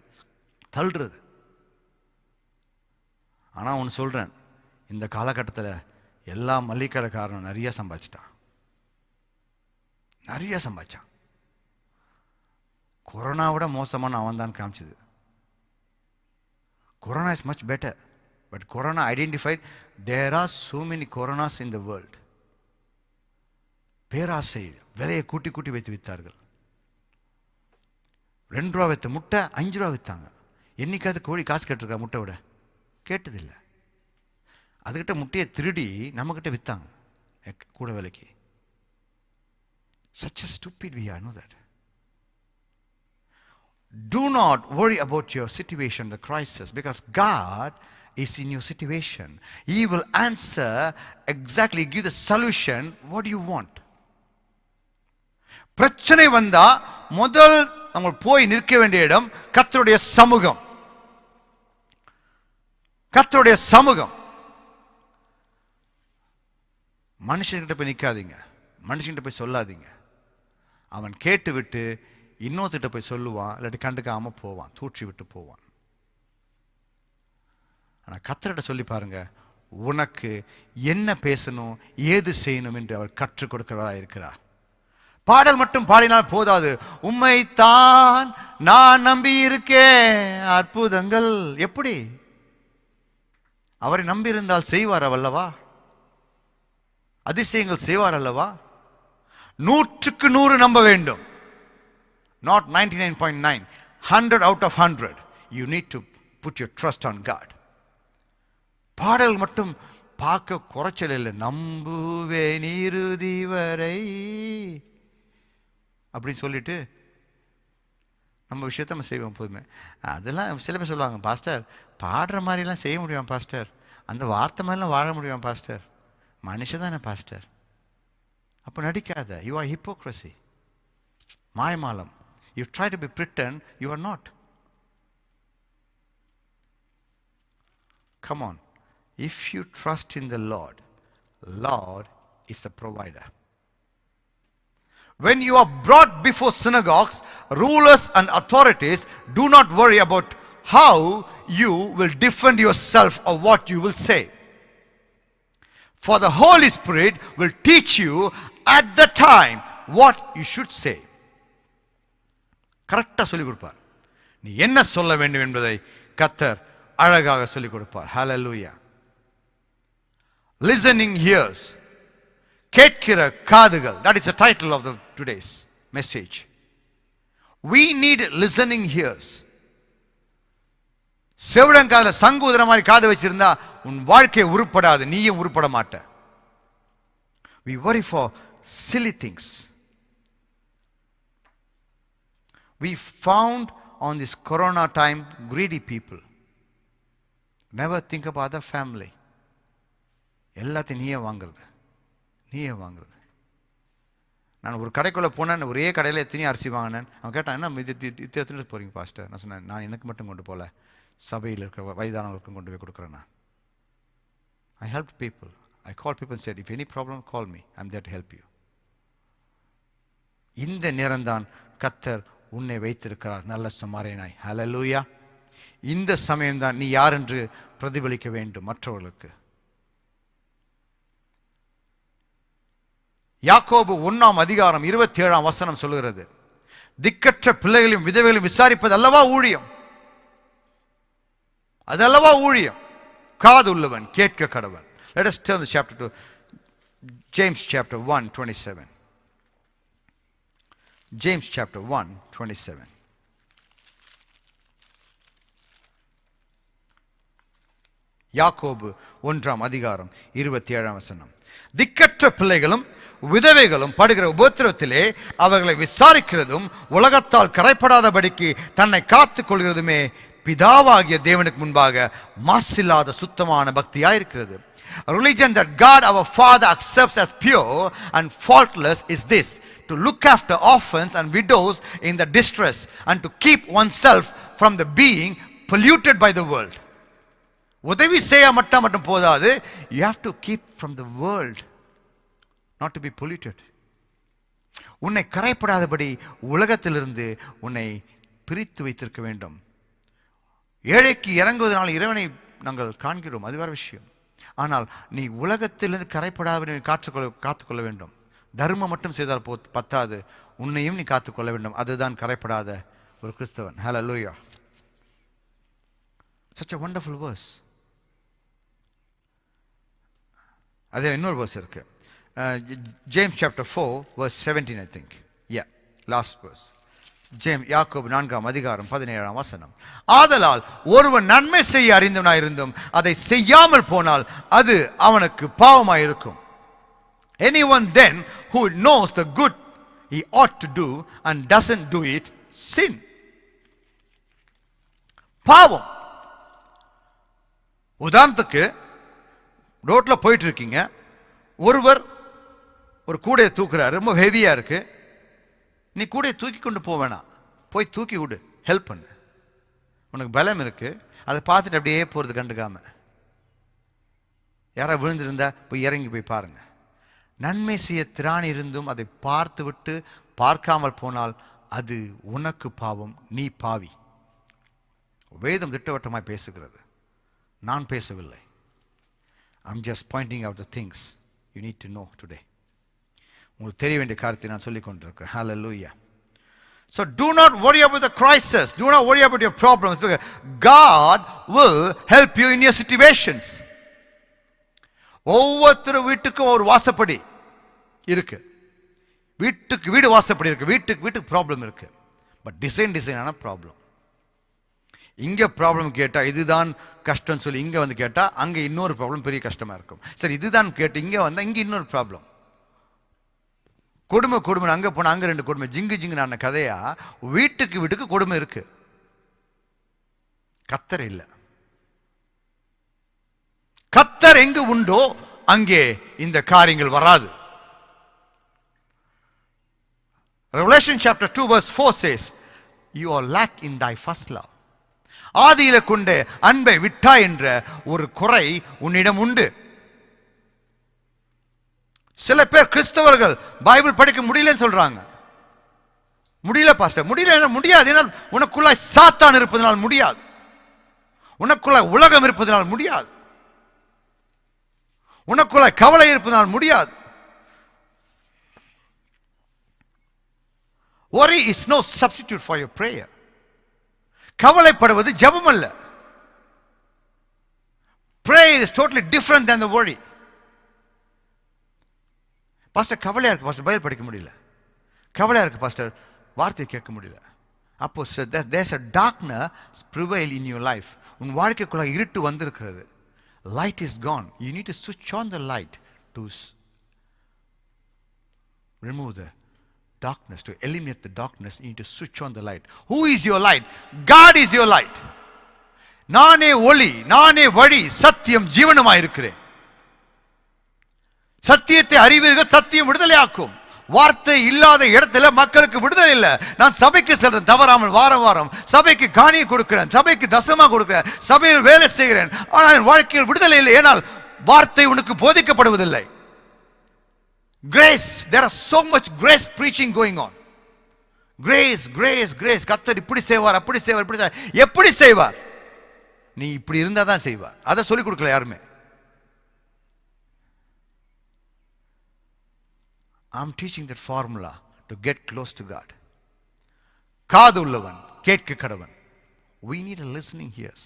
தள்ளுறது. ஆனா ஒன்று சொல்றேன், இந்த காலகட்டத்தில் எல்லா மல்லிகடைக்காரனும் நிறைய சம்பாதிச்சிட்டான். கொரோனாவோட மோசமான அவன் தான் காமிச்சது. Corona is much better, but corona identified there are so many coronas in the world. பேராசை விலையை கூட்டி கூட்டி வைத்து வித்தார்கள். 2 ரூபா வித்த முட்டை 5 ரூபா வித்தாங்க. என்னைக்காவது கோழி காசு கேட்டிருக்கா? முட்டை விட கேட்டதில்லை. அதுக்கிட்ட முட்டையை திருடி நம்மக்கிட்ட வித்தாங்க கூட விலைக்கு. Such a stupid we are, know that. Do not worry about your situation, the crisis, because God is in your situation. He will answer exactly, give the solution what do you want. பிரச்சனை வந்தா முதல் நம்ம போய் நிற்க வேண்டிய இடம் கர்த்தருடைய சமூகம். கர்த்தருடைய சமூகம். மனுஷன்கிட்ட போய் நிற்காதீங்க, மனுஷன்கிட்ட போய் சொல்லாதீங்க. அவன் கேட்டு விட்டு இன்னொருத்திட்ட போய் சொல்லுவான், இல்லாட்டி கண்டுக்காம போவான், தூற்றி விட்டு போவான். ஆனா கர்த்தர்கிட்ட சொல்லி பாருங்க, உனக்கு என்ன பேசணும், ஏது செய்யணும் என்று அவர் கற்றுக் கொடுக்கிறவராக இருக்கிறார். பாடல் மட்டும் பாடினால் போதாது, உம்மைத்தான் நான் நம்பி இருக்கேன். அற்புதங்கள் எப்படி? அவரை நம்பி இருந்தால் செய்வார் அல்லவா? அதிசயங்கள் செய்வார் அல்லவா? 100க்கு 100 நம்ப வேண்டும். Not 99.9, 100 out of 100. You need to put your trust on God. பாடல் மட்டும் பார்க்க குறைச்சல் இல்லை. நம்புவேன் இறுதி வரை அப்படின்னு சொல்லிட்டு நம்ம விஷயத்த நம்ம செய்வோம் போதுமே. அதெல்லாம் சில பேர் சொல்லுவாங்க, பாஸ்டர் பாடுற மாதிரிலாம் செய்ய முடியும் பாஸ்டர், அந்த வார்த்தை மாதிரிலாம் வாழ முடியும் பாஸ்டர். மனுஷன் தானே பாஸ்டர். அப்போ நடிக்காத. யூ ஆர் ஹிப்போக்ரசி, மாயமாலம். You try to be Britain, you are not. Come on. If you trust in the Lord, Lord is the provider. When you are brought before synagogues, rulers and authorities, do not worry about how you will defend yourself or what you will say. For the Holy Spirit will teach you at the time what you should say. கரெக்டா சொல்லிக் கொடுப்பார். நீ என்ன சொல்ல வேண்டும் என்பதை கர்த்தர் அழகாக சொல்லிக் கொடுப்பார். ஹalleluya. Listening ears, கேட்கிற காதுகள். That is the title of the today's message. We need listening ears. செவிடங்காதுல சங்குதிர மாதிரி காது வச்சிருந்தா உன் வாழ்க்கை உருப்படாது, நீயும் உருப்பட மாட்ட. We worry for silly things. We found on this corona time greedy people. Never think about the family. எல்லாத்தையும் நீயே வாங்குறது. நான் ஒரு கடைக்குள்ளே போனேன், ஒரே கடையில் எத்தனையும் அரிசி வாங்கினேன். அவன் கேட்டான், என்ன இது எத்தனை போகிறீங்க பாஸ்டர்? நான் சொன்னேன், நான் எனக்கு மட்டும் கொண்டு போகல, சபையில் இருக்கிற வயதானவர்களுக்கும் கொண்டு போய் கொடுக்குறேன். நான் I helped people. I called people and said, if any problem, call me. I'm there to help you. இந்த நேரம்தான் கர்த்தர் உன்னை வைத்திருக்கிறார் நல்ல சமாரியனாய். ஹalleluya. இந்த சமயம்தான் நீ யார் என்று பிரதிபலிக்க வேண்டும் மற்றவர்களுக்கு. யாக்கோபு 1:27 சொல்லுகிறது, திக்கற்ற பிள்ளைகளையும் விதவைகளையும் விசாரிப்பது அல்லவா ஊழியம்? அதல்லவா ஊழியம். காது உள்ளவன் கேட்க கடவன். Let us turn the chapter to James chapter 1:27. James chapter 1:27. யாக்கோபு 1:27. திக்கற்ற பிள்ளைகளும் விதவைகளும் படுகிற உபத்திரவத்திலே அவர்களை விசாரிக்கிறதும் உலகத்தால் கரைப்படாதபடிக்கு தன்னை காத்துக் கொள்கிறதுமே பிதாவாகிய தேவனுக்கு முன்பாக மாசில்லாத சுத்தமான பக்தியாயிருக்கிறது. A religion that God our Father accepts as pure and faultless is this: to look after orphans and widows in the distress and to keep oneself from the being polluted by the world. உதவி செய்ய மட்டும் போதாது, you have to keep from the world, not to be polluted. உன்னை கரைப்படாதபடி உலகத்திலிருந்து உன்னை பிரித்து வைத்திருக்க வேண்டும். ஏழைக்கு இறங்குவதனால் இறைவனை நாங்கள் காண்கிறோம், அது வேற விஷயம். ஆனால் நீ உலகத்திலிருந்து கரைப்படாத காத்துக்கொள்ள வேண்டும். தர்மம் மட்டும் செய்தால் பத்தாது, உன்னையும் நீ காத்துக்கொள்ள வேண்டும். அதுதான் கரைப்படாத ஒரு கிறிஸ்தவன். ஹalleluya. Such a wonderful verse. அதே இன்னொரு verse இருக்கு. James chapter 4:17 I think. Yeah, last verse. யாக்கோபு 4:17. ஆதலால் ஒருவன் நன்மை செய்ய அறிந்தவனாயிருந்தும் அதை செய்யாமல் போனால் அது அவனுக்கு பாவமாயிருக்கும். Anyone then who knows the good he ought to do and doesn't do it, sin. பாவம். உதாரணத்துக்கு ரோட்ல போயிட்டு இருக்கீங்க, ஒருவர் ஒரு கூடையை தூக்குறாரு, ரொம்ப ஹெவியா இருக்கு. நீ கூடையை தூக்கி கொண்டு போவேனா, போய் தூக்கி விடு, ஹெல்ப் பண்ணு. உனக்கு பலம் இருக்கு, அதை பார்த்துட்டு அப்படியே போறது கண்டுக்காம. யாராவது விழுந்திருந்தா போய் இறங்கி போய் பாருங்க. நன்மை செய்ய திராணி இருந்தும் அதை பார்த்து விட்டு பார்க்காமல் போனால் அது உனக்கு பாவம், நீ பாவி. வேதம் திட்டவட்டமாய் பேசுகிறது, நான் பேசவில்லை. I'm just pointing out the things you need to know today. உங்களுக்கு தெரிய வேண்டிய காரியத்தை நான் சொல்லிக் கொண்டிருக்கிறேன். Hallelujah. So do not worry about the crisis. Do not worry about your problems. God will help you in your situations. ஒவ்வொரு வீட்டுக்கும் ஒரு வாசப்படி இருக்கு. வீடு வாசப்படி இருக்கு. வீட்டுக்கு ப்ராப்ளம் இருக்கு. பட் டிசைனான ப்ராப்ளம். இங்க ப்ராப்ளம் கேட்டா இதுதான் கஷ்டம் சொல்லி இங்க வந்து கேட்டா அங்க இன்னொரு ப்ராப்ளம் பெரிய கஷ்டமா இருக்கும். சரி, இதுதான் கேட்டு இங்க வந்தா இங்க இன்னொரு ப்ராப்ளம். கொடுமை அங்க போனா அங்க ரெண்டு கொடுமை, ஜிங்கு நான் கதையா. வீட்டுக்கு கொடுமை இருக்கு, கத்தர் இல்ல. கத்தர் எங்கு உண்டோ அங்கே இந்த காரியங்கள் வராது. Revelation chapter 2:4 says, you are lack in thy first love. ஆதியில கொண்ட அன்பை விட்டாய் என்ற ஒரு குறை உன்னிடம் உண்டு. சில பேர் கிறிஸ்தவர்கள் பைபிள் படிக்க முடியலன்னு சொல்றாங்க. முடியல பாஸ்டர், முடியாது. ஏன்னா உனக்குள்ளாய் சாத்தான் இருப்பதனால் முடியாது, உனக்குள்ளாய் உலகம் இருப்பதனால் முடியாது, உனக்குள்ளாய் கவலை இருப்பதனால் முடியாது. Worry is no substitute for your prayer. கவலைப்படுவது ஜெபம் அல்ல. Prayer is totally different than the worry. Pastor கவலையா இருக்கு பாஸ்டர், பைபிள் படிக்க முடியல. கவலையா இருக்கு பாஸ்டர், வார்த்தையை கேட்க முடியல. அப்போ there's a darkness prevail in your life. உன் வாழ்க்கைக்குள்ள இருட்டு வந்திருக்கிறது. Light is gone. You need to switch on the light to remove the darkness, to eliminate the darkness. You need to switch on the light. Who is your light? God is your light. நானே ஒளி, நானே வழி, சத்தியம், ஜீவனமாய் இருக்கிறேன். சத்தியத்தை அறிவீர்கள், சத்தியம் விடுதலை ஆக்கும். வார்த்தை இல்லாத இடத்துல மக்களுக்கு விடுதலை இல்லை. நான் சபைக்கு செல்றேன் தவறாமல், வாரம் வாரம் சபைக்கு காணியை கொடுக்கிறேன், சபைக்கு தசமா கொடுக்கிறேன், சபையில் வேலை செய்கிறேன், ஆனால் என் வாழ்க்கையில் விடுதலை இல்லை. ஏனால் வார்த்தை உனக்கு போதிக்கப்படுவதில்லை. Grace, there are so much grace preaching going on. Grace, grace, grace. கர்த்தர் இப்படி செய்வார், அப்படி செய்வார், இப்படி செய்வார். எப்படி செய்வார்? நீ இப்படி இருந்தா தான் செய்வார். அதை சொல்லிக் கொடுக்கல யாருமே. I'm teaching that formula to get close to God. காது உள்ளவன் கேட்க கடவன். We need a listening ears.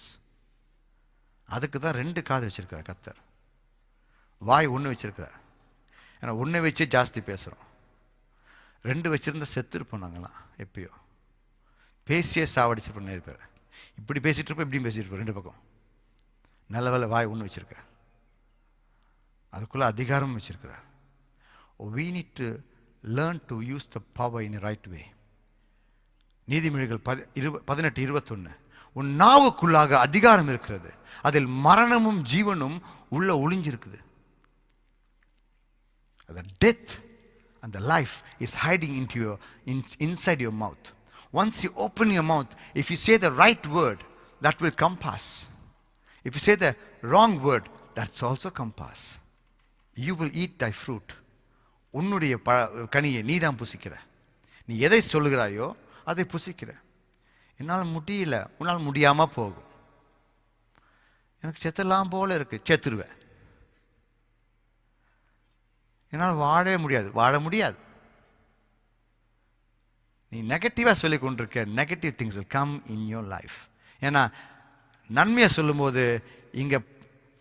அதுக்கு தான் 2 காது வச்சிருக்கிறார் கர்த்தர். வாய் ஒன்று வச்சிருக்கிறார். ஏன்னா ஒன்றை வச்சு ஜாஸ்தி பேசுகிறோம். 2 வச்சிருந்தா செத்துருப்போம் நாங்களாம் எப்பயோ. பேசியே சாவடிச்சிருப்போம் நிறைய பேர். இப்படி பேசிட்டு இருப்போம், இப்படியும் பேசிட்டு இருப்போம் 2 பக்கம். நல்ல வேலை வாய் ஒன்று வச்சிருக்கிறார். அதுக்குள்ள அதிகாரம் வச்சிருக்கிறார். We need to learn to use the power in the right way. நீதிமொழிகள் 18:21. உன் நாவுக்குள்ளாக அதிகாரம் இருக்கிறது, அதில் மரணமும் ஜீவனும் உள்ள ஒளிஞ்சிருக்குது. The death and the life is hiding inside your mouth. Once you open your mouth, if you say the right word, that will come pass. If you say the wrong word, that's also come pass. You will eat thy fruit. உன்னுடைய கனியை நீ தான் புசிக்கிற. நீ எதை சொல்லுகிறாயோ அதை புசிக்கிற. என்னால் முடியல, உன்னால் முடியாம போகும். எனக்கு செத்துலாம் போல இருக்கு, செத்துருவேன். என்னால் வாழவே முடியாது, வாழ முடியாது. நீ நெகட்டிவாக சொல்லி கொண்டிருக்க, negative things will come in your life. ஏன்னா நன்மையை சொல்லும்போது இங்கே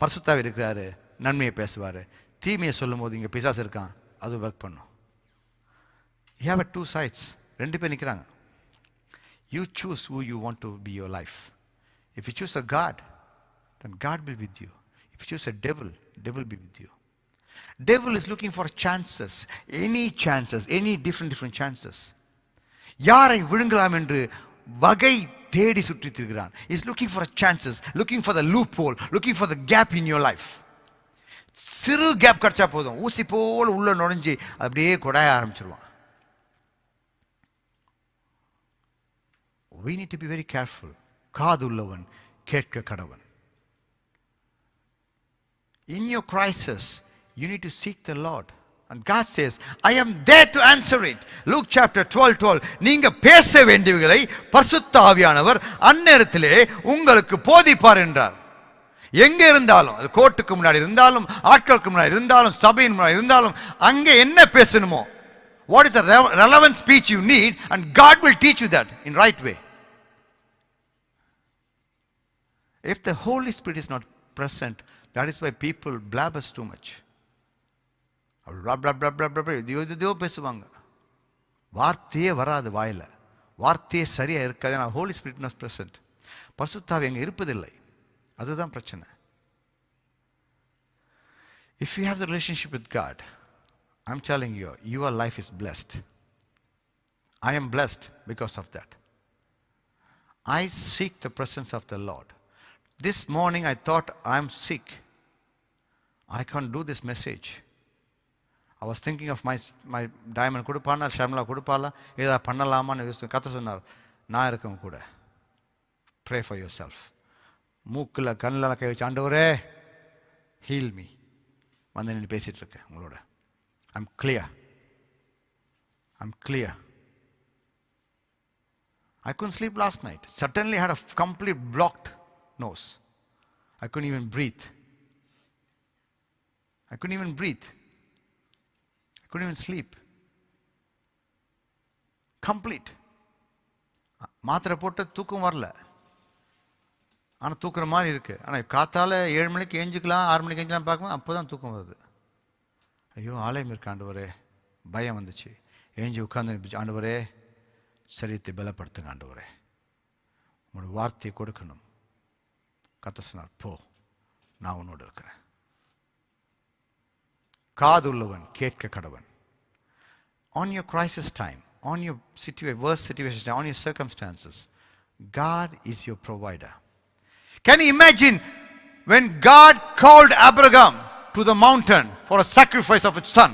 பரிசுத்தாவி இருக்கிறாரு, நன்மையை பேசுவார். தீமையை சொல்லும்போது இங்கே பிசாசு இருக்கான், அது ஒர்க் பண்ணும். You have a 2 sides. 2 பேர் நிற்கிறாங்க. You choose who you want to be your life. If you choose a God, then God will be with you. If you choose a devil, devil will be with you. Devil is looking for chances, any different chances. யாரை விழுங்கலாம் என்று வகை தேடி சுற்றி திரிகிறான். Is looking for chances, looking for the loophole, looking for the gap in your life. சிறு gap கிடைச்சா போதும், ஊசி போல் உள்ள நுழைஞ்சி அப்படியே கொடாய ஆரம்பிச்சிருவான். We need to be very careful. காது உள்ளவன் கேட்க கடவன். In your crisis, you need to seek the Lord. And God says, I am there to answer it. Luke chapter 12:12. நீங்க பேச வேண்டியவைகளை பரிசுத்த ஆவியானவர் அந்நேரத்திலே உங்களுக்கு போதிப்பார் என்றார். எங்க இருந்தாலும், அது கோர்ட்டுக்கு முன்னாடி இருந்தாலும், ஆட்களுக்கு முன்னாடி இருந்தாலும், சபையின் முன்னாடி இருந்தாலும், அங்கே என்ன பேசணுமோ, what is the relevant speech you need, and God will teach you that in right way. If the Holy Spirit is not present, that is why people blabbers too much. இதோ பேசுவாங்க, வார்த்தையே வராது வாயில, வார்த்தையே சரியா இருக்காது. ஏன்னா ஹோலி ஸ்பிரிட் நாட் பிரசன்ட். பரிசுத்த ஆவி அங்கே இருப்பதில்லை. அதுதான் பிரச்சனை. If you have the relationship with God, I'm telling you, your life is blessed. I am blessed because of that. I seek the presence of the Lord. This morning I thought I'm sick. I can't do this message. I was thinking of my diamond கொடுப்பானா, ஷர்மிளா கொடுப்பாளா, ஏதாவது பண்ணலாமான்னு யோசிச்சு கத்த சொன்னார், நான் இருக்கேன் கூட. Pray for yourself. மூக்கில் கண்ணில் கை வச்சு, ஆண்டவரே ஹீல் மீ, வந்து நின்று பேசிகிட்டு இருக்கேன் உங்களோட. I'm clear. I couldn't sleep last night. Suddenly I had a complete blocked nose. I couldn't even breathe. I couldn't even sleep. Complete. மாத்திரை போட்டு தூக்கம் வரல, ஆனால் தூக்குற மாதிரி இருக்கு. ஆனால் காத்தால 7 மணிக்கு ஏஞ்சிக்கலாம், 6 மணிக்கு ஏஞ்சிக்கலாம் பார்க்கும்போது அப்போ தான் தூக்கம் வருது. ஐயோ ஆலயம் இருக்கு ஆண்டவரே, பயம் வந்துச்சு. ஏஞ்சி உட்கார்ந்து, ஆண்டவரே சரீரத்தை பலப்படுத்துங்க ஆண்டவரே, உங்களோட வார்த்தையை கொடுக்கணும். கத்த சொன்னார், போ நான் உன்னோடு இருக்கிறேன். காது உள்ளவன் கேட்க கடவன். On your crisis time, on your worst situation, on your circumstances, God is your provider. Can you imagine when God called Abraham to the mountain for a sacrifice of his son?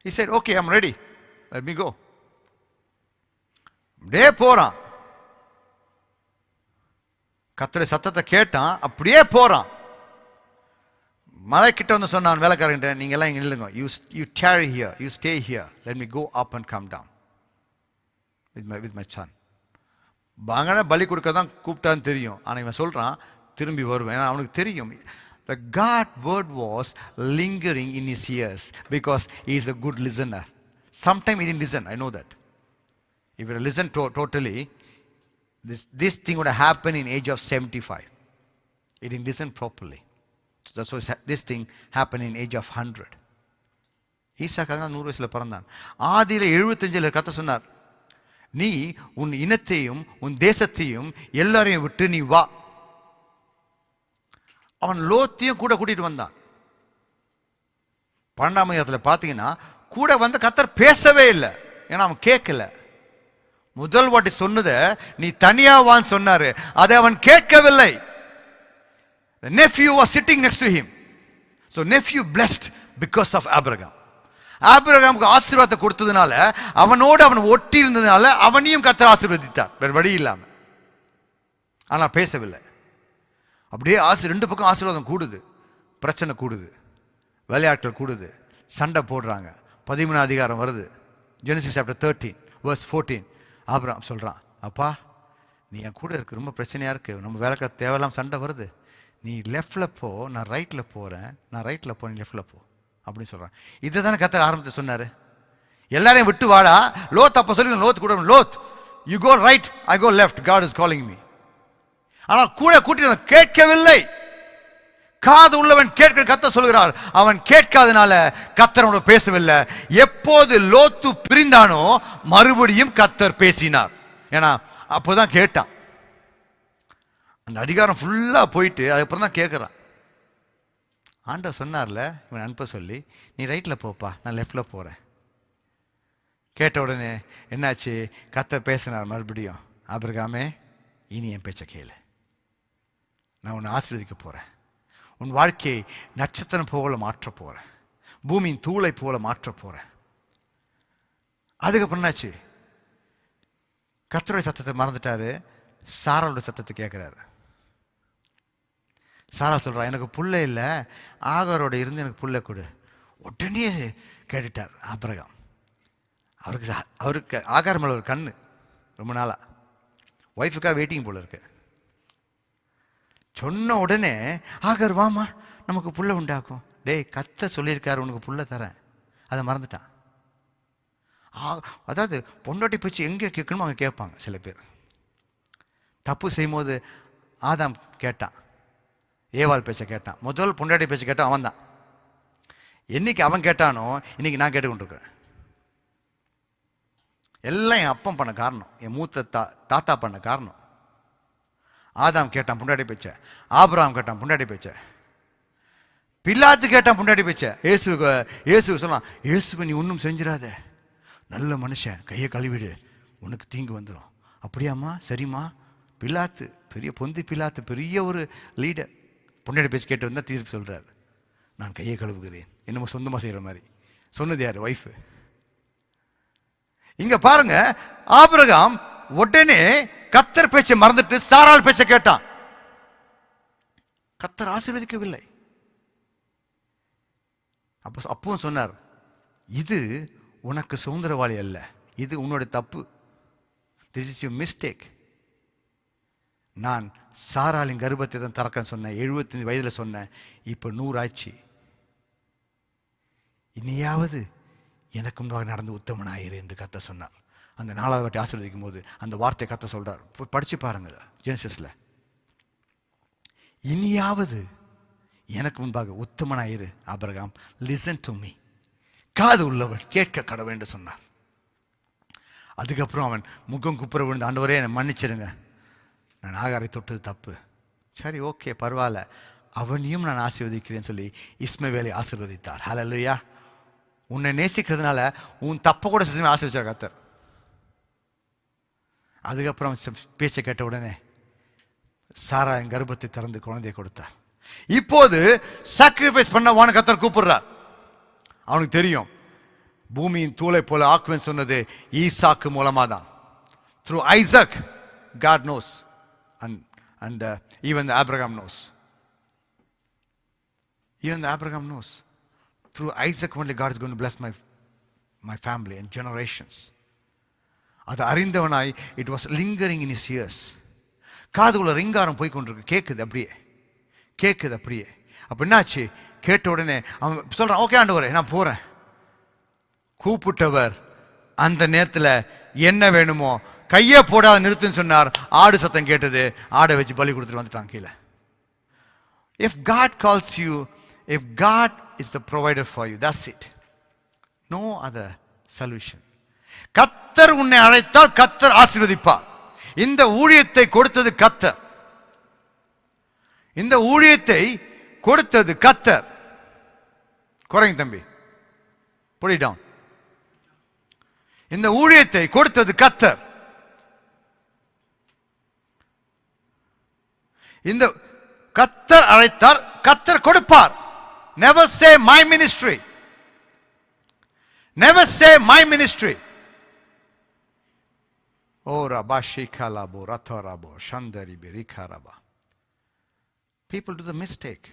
He said, okay, I'm ready, let me go. அப்படியே போறான். கர்த்தருடைய சத்தத்தை கேட்டான், அப்படியே போறான். மலை கிட்ட வந்து சொன்னான் வேலைக்காரங்கிட்ட, நீங்க எல்லாம் இங்க நில்லுங்க, you tarry here, you stay here, let me go up and come down with my son. பாங்கன பலி கொடுக்க தான் கூப்பிட்டான்னு தெரியும், ஆனா இவன் சொல்றான் திரும்பி வருவேன். அவனுக்கு தெரியும் the God word was lingering in his ears because he is a good listener. Sometime he didn't listen, I know that. If you listen totally, this thing would have happened in age of 75. He didn't listen properly. So that's why this thing happened in age of 100. ஈசாக்கு தான் 100 வயசுல பிறந்தான். ஆதியில 75ல கர்த்தர் சொன்னார், நீ உன் இனத்தையும் உன் தேசத்தையும் எல்லாரையும் விட்டு நீ வா. அவன் லோத்தையும் கூட கூட்டிட்டு வந்தான். 12ஆம் அதிகாரத்தில் பார்த்தீங்கன்னா கூட வந்து கர்த்தர் பேசவே இல்லை, ஏன்னா அவன் கேட்கல. முதல் வாட்டி சொன்னதை நீ தனியா வான்னு சொன்னாரு, அதை அவன் கேட்கவில்லை. The nephew was sitting next to him. So nephew blessed because of Abraham. ஆபிரகாமுக்கு ஆசீர்வாதத்தை கொடுத்ததுனால, அவனோடு அவன் ஒட்டி இருந்ததுனால அவனையும் கர்த்தர் ஆசீர்வதித்தார், வேற வழி இல்லாம. ஆனா பேசவில்லை. அப்படியே ரெண்டு பக்கம் ஆசீர்வாதம் கூடுது, பிரச்சனை கூடுது, வேலையாட்கள் கூடுது, சண்டை போடுறாங்க. 13ஆம் அதிகாரம் வருது, Genesis chapter 13 verse 14. ஆபிரகாம் சொல்றான், அப்பா நீ என் கூட இருக்கு, ரொம்ப பிரச்சனையா இருக்கு, நம்ம வேலைக்கு தேவையில்லாம சண்டை வருது, நீ லெஃப்ட்ல போ, நான் ரைட்ல போறேன், நான் ரைட்ல போ, நீ லெஃப்ட்ல போ அப்படின்னு சொல்றான். இதை தானே கர்த்தர் ஆரம்பத்தில் சொன்னாரு, எல்லாரையும் விட்டு வாடா. லோத் அப்ப சொல்லி, லோத் கூட, Lot you go right, I go left, God is calling me. ஆனால் கூட கூட்டி கேட்கவில்லை. காது உள்ளவன் கேட்க கர்த்தர் சொல்கிறார், அவன் கேட்காதனால கர்த்தரோட பேசவில்லை. எப்போது லோத்து பிரிந்தானோ மறுபடியும் கர்த்தர் பேசினார், ஏன்னா அப்போதான் கேட்டான். அந்த அதிகாரம் ஃபுல்லா போயிட்டு அதுக்கப்புறம் தான் கேட்கிறான். ஆண்டவர் சொன்னார்ல இவன் அனுப்ப சொல்லி, நீ ரைட்ல போப்பா, நான் லெஃப்ட்ல போறேன். கேட்ட உடனே என்னாச்சு, கர்த்தர் பேசினார் மறுபடியும், ஆபிரகாமே இனி என் பேச்ச கேளு, நான் உன்னை ஆசீர்வதிக்க போறேன், உன் வாழ்க்கையை நட்சத்திரம் போல மாற்ற போறேன், பூமியின் தூளை போல மாற்ற போறேன். அதுக்கப்புறம் என்னாச்சு, கர்த்தருடைய சத்தத்தை மறந்துட்டாரு, சாராளோட சத்தத்தை கேட்கிறாரு. சாரா சொல்றா, எனக்கு புள்ள இல்லை, ஆகாரோட இருந்து எனக்கு புள்ள கொடு. உடனே கேட்டுட்டார் ஆபிரகாம். அவருக்கு ஆகார் மேல ஒரு கண்ணு, ரொம்ப நாளா ஒய்ஃபுக்காக வெயிட்டிங் போல இருக்கு. சொன்ன உடனே ஆகார், வாமா நமக்கு புள்ள உண்டாக்கும். டேய் கர்த்தர் சொல்லியிருக்காரு உனக்கு புள்ள தரேன், அதை மறந்துட்டான். அதாவது பொண்டாட்டி பேச்சு எங்கே கேட்கணுமோ அவங்க கேட்பாங்க. சில பேர் தப்பு செய்யும் போது ஆதாம் கேட்டான், ஏவாள் பேச்ச கேட்டான். முதல் பொண்டாட்டி பேச்சு கேட்டான் அவன் தான். என்னைக்கு அவன் கேட்டானோ இன்னைக்கு நான் கேட்டுக்கொண்டிருக்கிறேன். எல்லாம் என் அப்பன் பண்ண காரணம், என் மூத்த தாத்தா பண்ண காரணம். ஆதாம் கேட்டான் பொண்டாட்டி பேச்ச, ஆபிரகாம் கேட்டான் பொண்டாட்டி பேச்ச, பிலாத்து கேட்டான் பொண்டாட்டி பேச்ச. இயேசு சொல்லலாம், இயேசுவை நீ ஒன்றும் செஞ்சிடாத, நல்ல மனுஷன், கையை கழுவிடு, உனக்கு தீங்கு வந்துடும். அப்படியாம்மா, சரிம்மா. பிலாத்து பெரிய பொந்தி, பிலாத்து பெரிய ஒரு லீடர், பொண்டாட்டி பேச்சு கேட்டு வந்தால் தீர்ப்பு சொல்றாரு, நான் கையை கழுவுகிறேன், என்னமோ சொந்தமாக செய்கிற மாதிரி. சொன்னது யாரு? ஒய்ஃபு. இங்க பாருங்க, ஆபிரகாம் உடனே கர்த்தர் பேச்சை மறந்துட்டு சாராள் பேச்சை கேட்டான். கர்த்தர் ஆசீர்வதிக்கவில்லை. அப்பவும் சொன்னார், இது உனக்கு சுதந்திரவாளி அல்ல, இது உன்னோட தப்பு, திஸ் இஸ் யூர் மிஸ்டேக். நான் சாராளின் கர்ப்பத்தை தான் திறக்க சொன்னேன், 75 வயதில் சொன்னேன், இப்போ 100 ஆச்சு. இனியாவது எனக்கு முன்பாக நடந்து உத்தமனாயிரு என்று கர்த்தர் சொன்னார். அந்த 4வது வாட்டி ஆசீர்வதிக்கும் போது அந்த வார்த்தை கர்த்தர் சொல்றார். படிச்சு பாருங்க ஜெனசிஸ்ல. இனியாவது எனக்கு முன்பாக உத்தமனாயிரு ஆபிரகாம், லிசன் டு மீ, காது உள்ளவன் கேட்க கடவுள் என்று சொன்னார். அதுக்கப்புறம் அவன் முகம் குப்புற விழுந்து, ஆண்டவரே என்னை மன்னிச்சிருங்க, நான் ஆகாரை தொட்டது தப்பு. சரி, ஓகே, பரவாயில்ல, அவனையும் நான் ஆசீர்வதிக்கிறேன்னு சொல்லி இஸ்மவேலை ஆசீர்வதித்தார். ஹல்லேலூயா. உன்னை நேசிக்கிறதுனால உன் தப்பை கூட சிஸ்டமே ஆசீர்வதிச்சார் கர்த்தர். அதுக்கப்புறம் பேச்சை கேட்ட உடனே சாரா என் கர்ப்பத்தை திறந்து குழந்தையை கொடுத்தார். இப்போது சாக்ரிஃபைஸ் பண்ண கர்த்தர் கூப்பிடுறார். அவனுக்கு தெரியும் பூமியின் தூளை போல ஆக்குவேன் சொன்னது ஈசாக்கு மூலமா தான். Through Isaac God knows and even Abraham knows. Even Abraham knows. Through Isaac only God is going to bless my family and generations. அது அறிந்தவனாய் it was lingering in his ears. காதுக்குள்ள ரிங்காரம் போய் கொண்டிருக்கு, கேட்குது அப்படியே. அப்ப என்னாச்சு? கேட்ட உடனே அவன் சொல்றான், ஓகே ஆண்டவரே நான் போறேன். கூப்பிட்டவர் அந்த நேரத்தில் என்ன வேணுமோ கையை போடாத நிறுத்துன்னு சொன்னார். ஆடு சத்தம் கேட்டது, ஆடை வச்சு பலி கொடுத்துட்டு வந்துட்டான் கீழே. If God calls you, if God is the provider for you, that's it. No other solution. கர்த்தர் உன்னை அழைத்தால் கர்த்தர் ஆசீர்வதிப்பார். இந்த ஊழியத்தை கொடுத்தது கர்த்தர். இந்த ஊழியத்தை கொடுத்தது கர்த்தர். குறைங்க தம்பி, put it down. இந்த ஊழியத்தை கொடுத்தது கர்த்தர். இந்த கர்த்தர் அழைத்தார், கர்த்தர் கொடுப்பார். Never say my ministry. Never say my ministry. Oh rabashikalabo ratarabo shandari berikaraba. People do the mistake.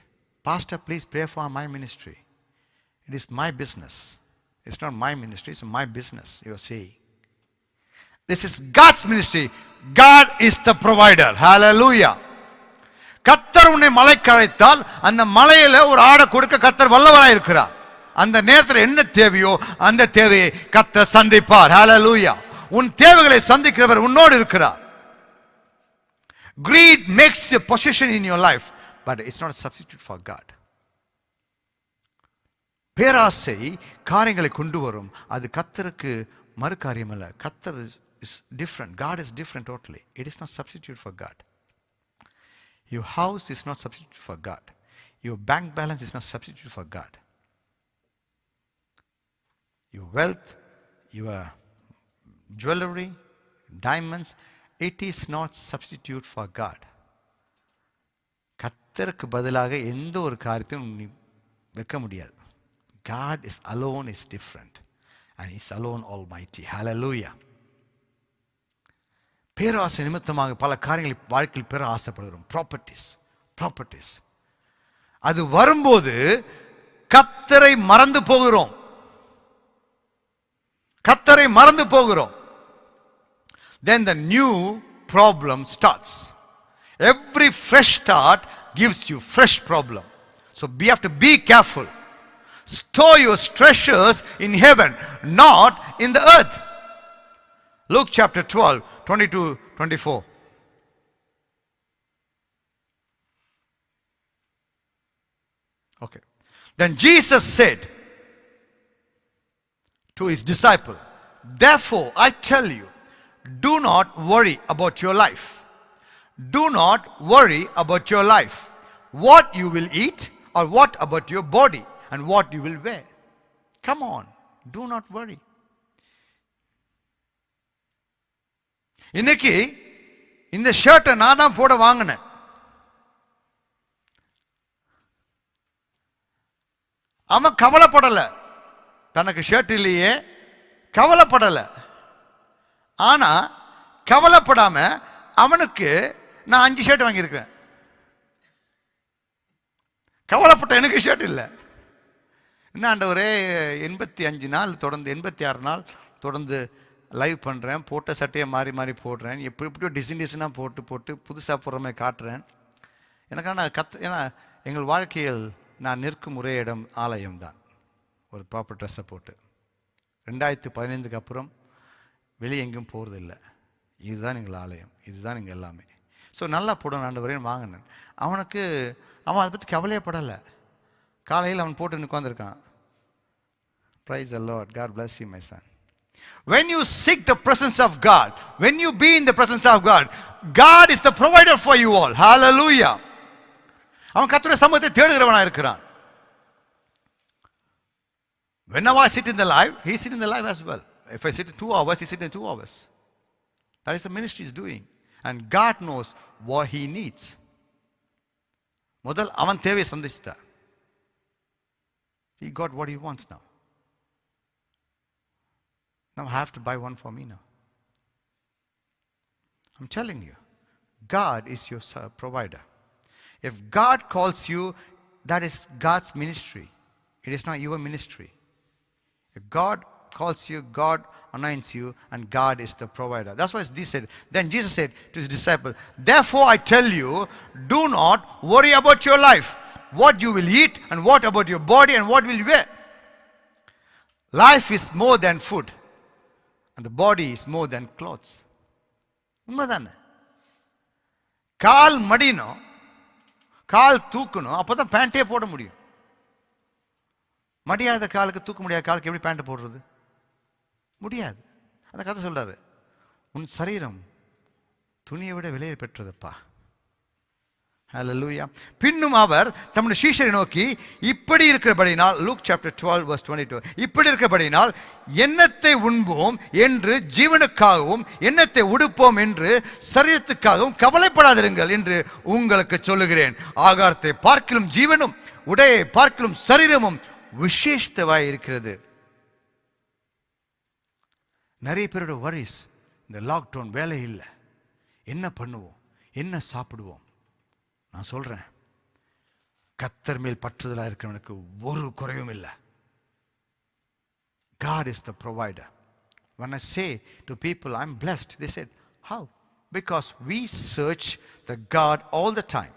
Pastor, please pray for my ministry. It is my business. It's not my ministry, it's my business, you are saying. This is God's ministry. God is the provider. Hallelujah. கர்த்தர் உன்னை மலைக்கு அழைத்தால் அந்த மலையில ஒரு ஆடை கொடுக்க கர்த்தர் வல்லவராய் இருக்கிறார். அந்த நேரத்தில் என்ன தேவையோ அந்த தேவையை கர்த்தர் சந்திப்பார். Hallelujah. உன் தேவைகளை சந்திக்கிறவர் உன்னோடு இருக்கிறார். Greed makes a position in your life, but it's not a substitute for God. பேராசை காரியங்களை கொண்டு வரும், அது கர்த்தருக்கு மறு காரியம் அல்ல. கர்த்தர் is different. God is different totally. It is not substitute for God. Your house is not substitute for God. Your bank balance is not substitute for God. Your wealth, your jewelry, diamonds, it is not substitute for God. கர்த்தருக்கு பதிலாக எந்த ஒரு காரியத்தையும் வைக்க முடியாது. God is alone, is different, and He is alone almighty. Hallelujah. பேராசை நிமித்தமாக பல காரியங்களை வாழ்க்கையில் பெற ஆசைப்படுகிறோம். ப்ராப்பர்ட்டிஸ் அது வரும்போது கர்த்தரை மறந்து போகிறோம். Then the new problem starts. Every fresh start gives you fresh problem. So we have to be careful. Store your treasures in heaven, not in the earth. Luke chapter 12, 22-24. Okay. Then Jesus said to his disciple, therefore I tell you, do not worry about your life. Do not worry about your life, what you will eat, or what about your body and what you will wear. Come on, do not worry. இன்னைக்கு இந்த ஷர்ட்டை நான் தான் போட வாங்கினேன். அவன் கவலைப்படல, தனக்கு ஷர்ட் இல்லையே கவலைப்படல. ஆனா கவலைப்படாம அவனுக்கு நான் 5 ஷர்ட் வாங்கியிருக்கேன். கவலைப்பட்ட எனக்கு ஷர்ட் இல்லை. என்ன ஆண்டவரே, 85 நாள் தொடர்ந்து 86 நாள் தொடர்ந்து லைவ் பண்ணுறேன், போட்ட சட்டையை மாறி போடுறேன், எப்படியோ டிசைனாக போட்டு புதுசாக போடுற மாதிரி காட்டுறேன். எனக்கான ஏன்னா எங்கள் வாழ்க்கையில் நான் நிற்கும் ஒரே இடம் ஆலயம் தான். ஒரு ப்ராப்பர் ட்ரெஸ்ஸை போட்டு 2015 அப்புறம் வெளியே எங்கேயும் போகிறதில்லை. இதுதான் எங்கள் ஆலயம், இதுதான் எங்கள் எல்லாமே. ஸோ நல்லா போடணும் ஆண்டவரேன்னு வாங்கினேன். அவன் அதை பற்றி கவலையப்படலை. காலையில் அவன் போட்டு உட்காந்துருக்கான். Praise the Lord. God bless you, my son. When you seek the presence of God, when you be in the presence of God, God is the provider for you all. Hallelujah. அவன் கர்த்தருடைய சமூகத்தை தேடுகிறவனாக இருக்கிறான். Whenever I sit in the live, he sit in the live as well. If I sit in 2 hours, he sit in 2 hours. That is the ministry is doing. And God knows what he needs. முதல் அவன் தேவையை சந்திச்சிட்டார். He got what he wants now. Now I have to buy one for me now. I'm telling you, God is your provider. If God calls you, that is God's ministry. It is not your ministry. If God calls you, God anoints you, and God is the provider. That's why Jesus said, then Jesus said to his disciples, therefore I tell you, do not worry about your life, what you will eat, and what about your body, and what will you wear. Life is more than food, and the body is more than clothes. உண்மைதானே? கால் மடியணும், கால் தூக்கணும், அப்போதான் பேண்டே போட முடியும். மடியாத காலுக்கு, தூக்க முடியாத காலுக்கு எப்படி பேண்ட் போடுறது? முடியாது. அந்த கதை சொல்றாரு, உன் சரீரம் துணியை விட விலையை பெற்றதுப்பா. ஹல்லேலூயா. பின்னும் அவர் தம்முடைய சீஷரை நோக்கி, இப்படி இருக்கிறபடினால், லூக் சாப்டர் 12 verse 22, இப்படி இருக்கிறபடினால் எண்ணத்தை உண்போம் என்று ஜீவனுக்காகவும் எண்ணத்தை உடுப்போம் என்று சரீரத்துக்காகவும் கவலைப்படாதிருங்கள் என்று உங்களுக்கு சொல்லுகிறேன். ஆகாரத்தை பார்க்கிலும் ஜீவனும் உடையை பார்க்கிலும் சரீரமும் விசேஷத்தவாய் இருக்கிறது. நிறைய பேரோட வரிஸ் இந்த லாக்டவுன், வேலை இல்லை, என்ன பண்ணுவோம், என்ன சாப்பிடுவோம். நான் சொல்றேன், கர்த்தர் மேல் பற்றுதலா இருக்கிறவனுக்கு ஒரு குறையும் இல்லை. God is the provider. When I say to people I'm blessed, they said, how? Because we search the God all the time.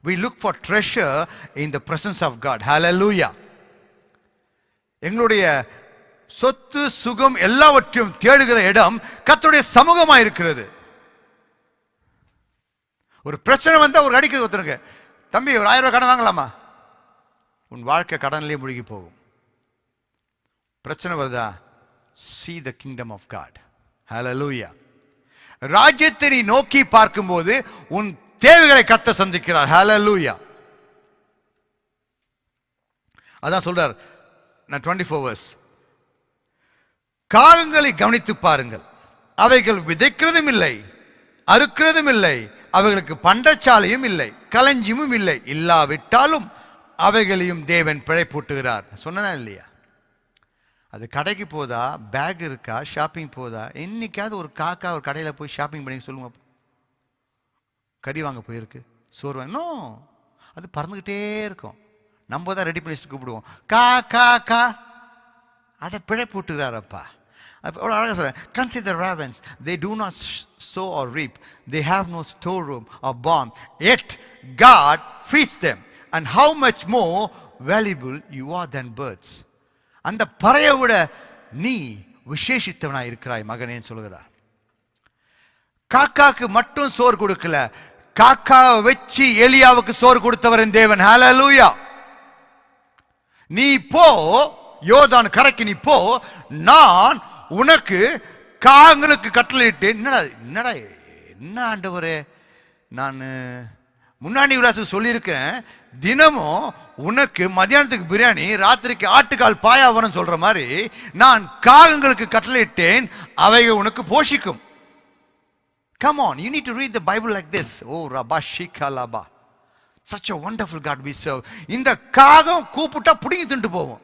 We look for treasure in the presence of God. Hallelujah. எங்களுடைய சொத்து சுகம் எல்லாவற்றையும் தேடுகிற இடம் கர்த்தருடைய சமூகமா இருக்கிறது. ஒரு பிரச்சனை வந்தா ஒரு அடிக்கிறது ஒருத்தருக்கு, தம்பி ஒரு 1000 ரூபாய் கடன் வாங்கலாமா? உன் வாழ்க்கை கடன்லயே முழுகி போகும். பிரச்சனை வருதா? See the kingdom of God. Hallelujah. ராஜ்யத்தை நீ நோக்கி பார்க்கும்போது உன் தேவைகளை கர்த்தர் சந்திக்கிறார். Hallelujah. அதான் சொல்றார், நான் 24 verse, காகங்களை கவனித்து பாருங்கள், அவைகள் விதைக்கிறதும் இல்லை, அறுக்கிறதும் இல்லை, அவைகளுக்கு பண்டச்சாலையும் இல்லை, களஞ்சியமும் இல்லை, இல்லாவிட்டாலும் அவைகளையும் தேவன் பிழைப்பூட்டுகிறார். சொன்னா இல்லையா? அது கடைக்கு போதா, பேக் இருக்கா, ஷாப்பிங் போதா? என்னைக்காவது ஒரு காக்கா ஒரு கடையில் போய் ஷாப்பிங் பண்ணி சொல்லுங்க, கறி வாங்க போயிருக்கு, சோறு வாங்க, நோ, அது பறந்துக்கிட்டே இருக்கும். நம்ம தான் ரெடி பண்ணி கூப்பிடுவோம், கா கா கா, அதை பிழைப்பூட்டுகிறாரப்பா. அழகாக சொல்றேன், consider ravens, they do not sow or reap, they have no storeroom or barn, yet God feeds them, and how much more valuable you are than birds. அந்த பறையை விட நீ விசேஷித்தவனாய் இருக்கிறாய் மகனேன்னு சொல்கிறார். காக்காக்கு மட்டும் சோறு கொடுக்கல, காக்காவை வச்சு எலியாவுக்கு சோறு கொடுத்தவரின் தேவன். ஹல்லேலூயா. நீ போ, யோர்தான் கரைக்கு நீ போ, நான் உனக்கு காகங்களுக்கு கட்டளையிட்டு. என்னடா என்ன ஆண்டவரே, நான் முன்னாடி விலாசம் சொல்லியிருக்கேன், தினமும் உனக்கு மதியானத்துக்கு பிரியாணி, ராத்திரிக்கு ஆட்டுக்கால் பாயாவரம் சொல்ற மாதிரி நான் காகங்களுக்கு கட்டளையிட்டேன், அவைகள் உனக்கு போஷிக்கும். Come on, you need to read the Bible like this. Oh Rabba Shikalaba, such a wonderful God we serve. இந்த காகம் கூப்பிட்டா புடிங்கி திண்டு போவோம்,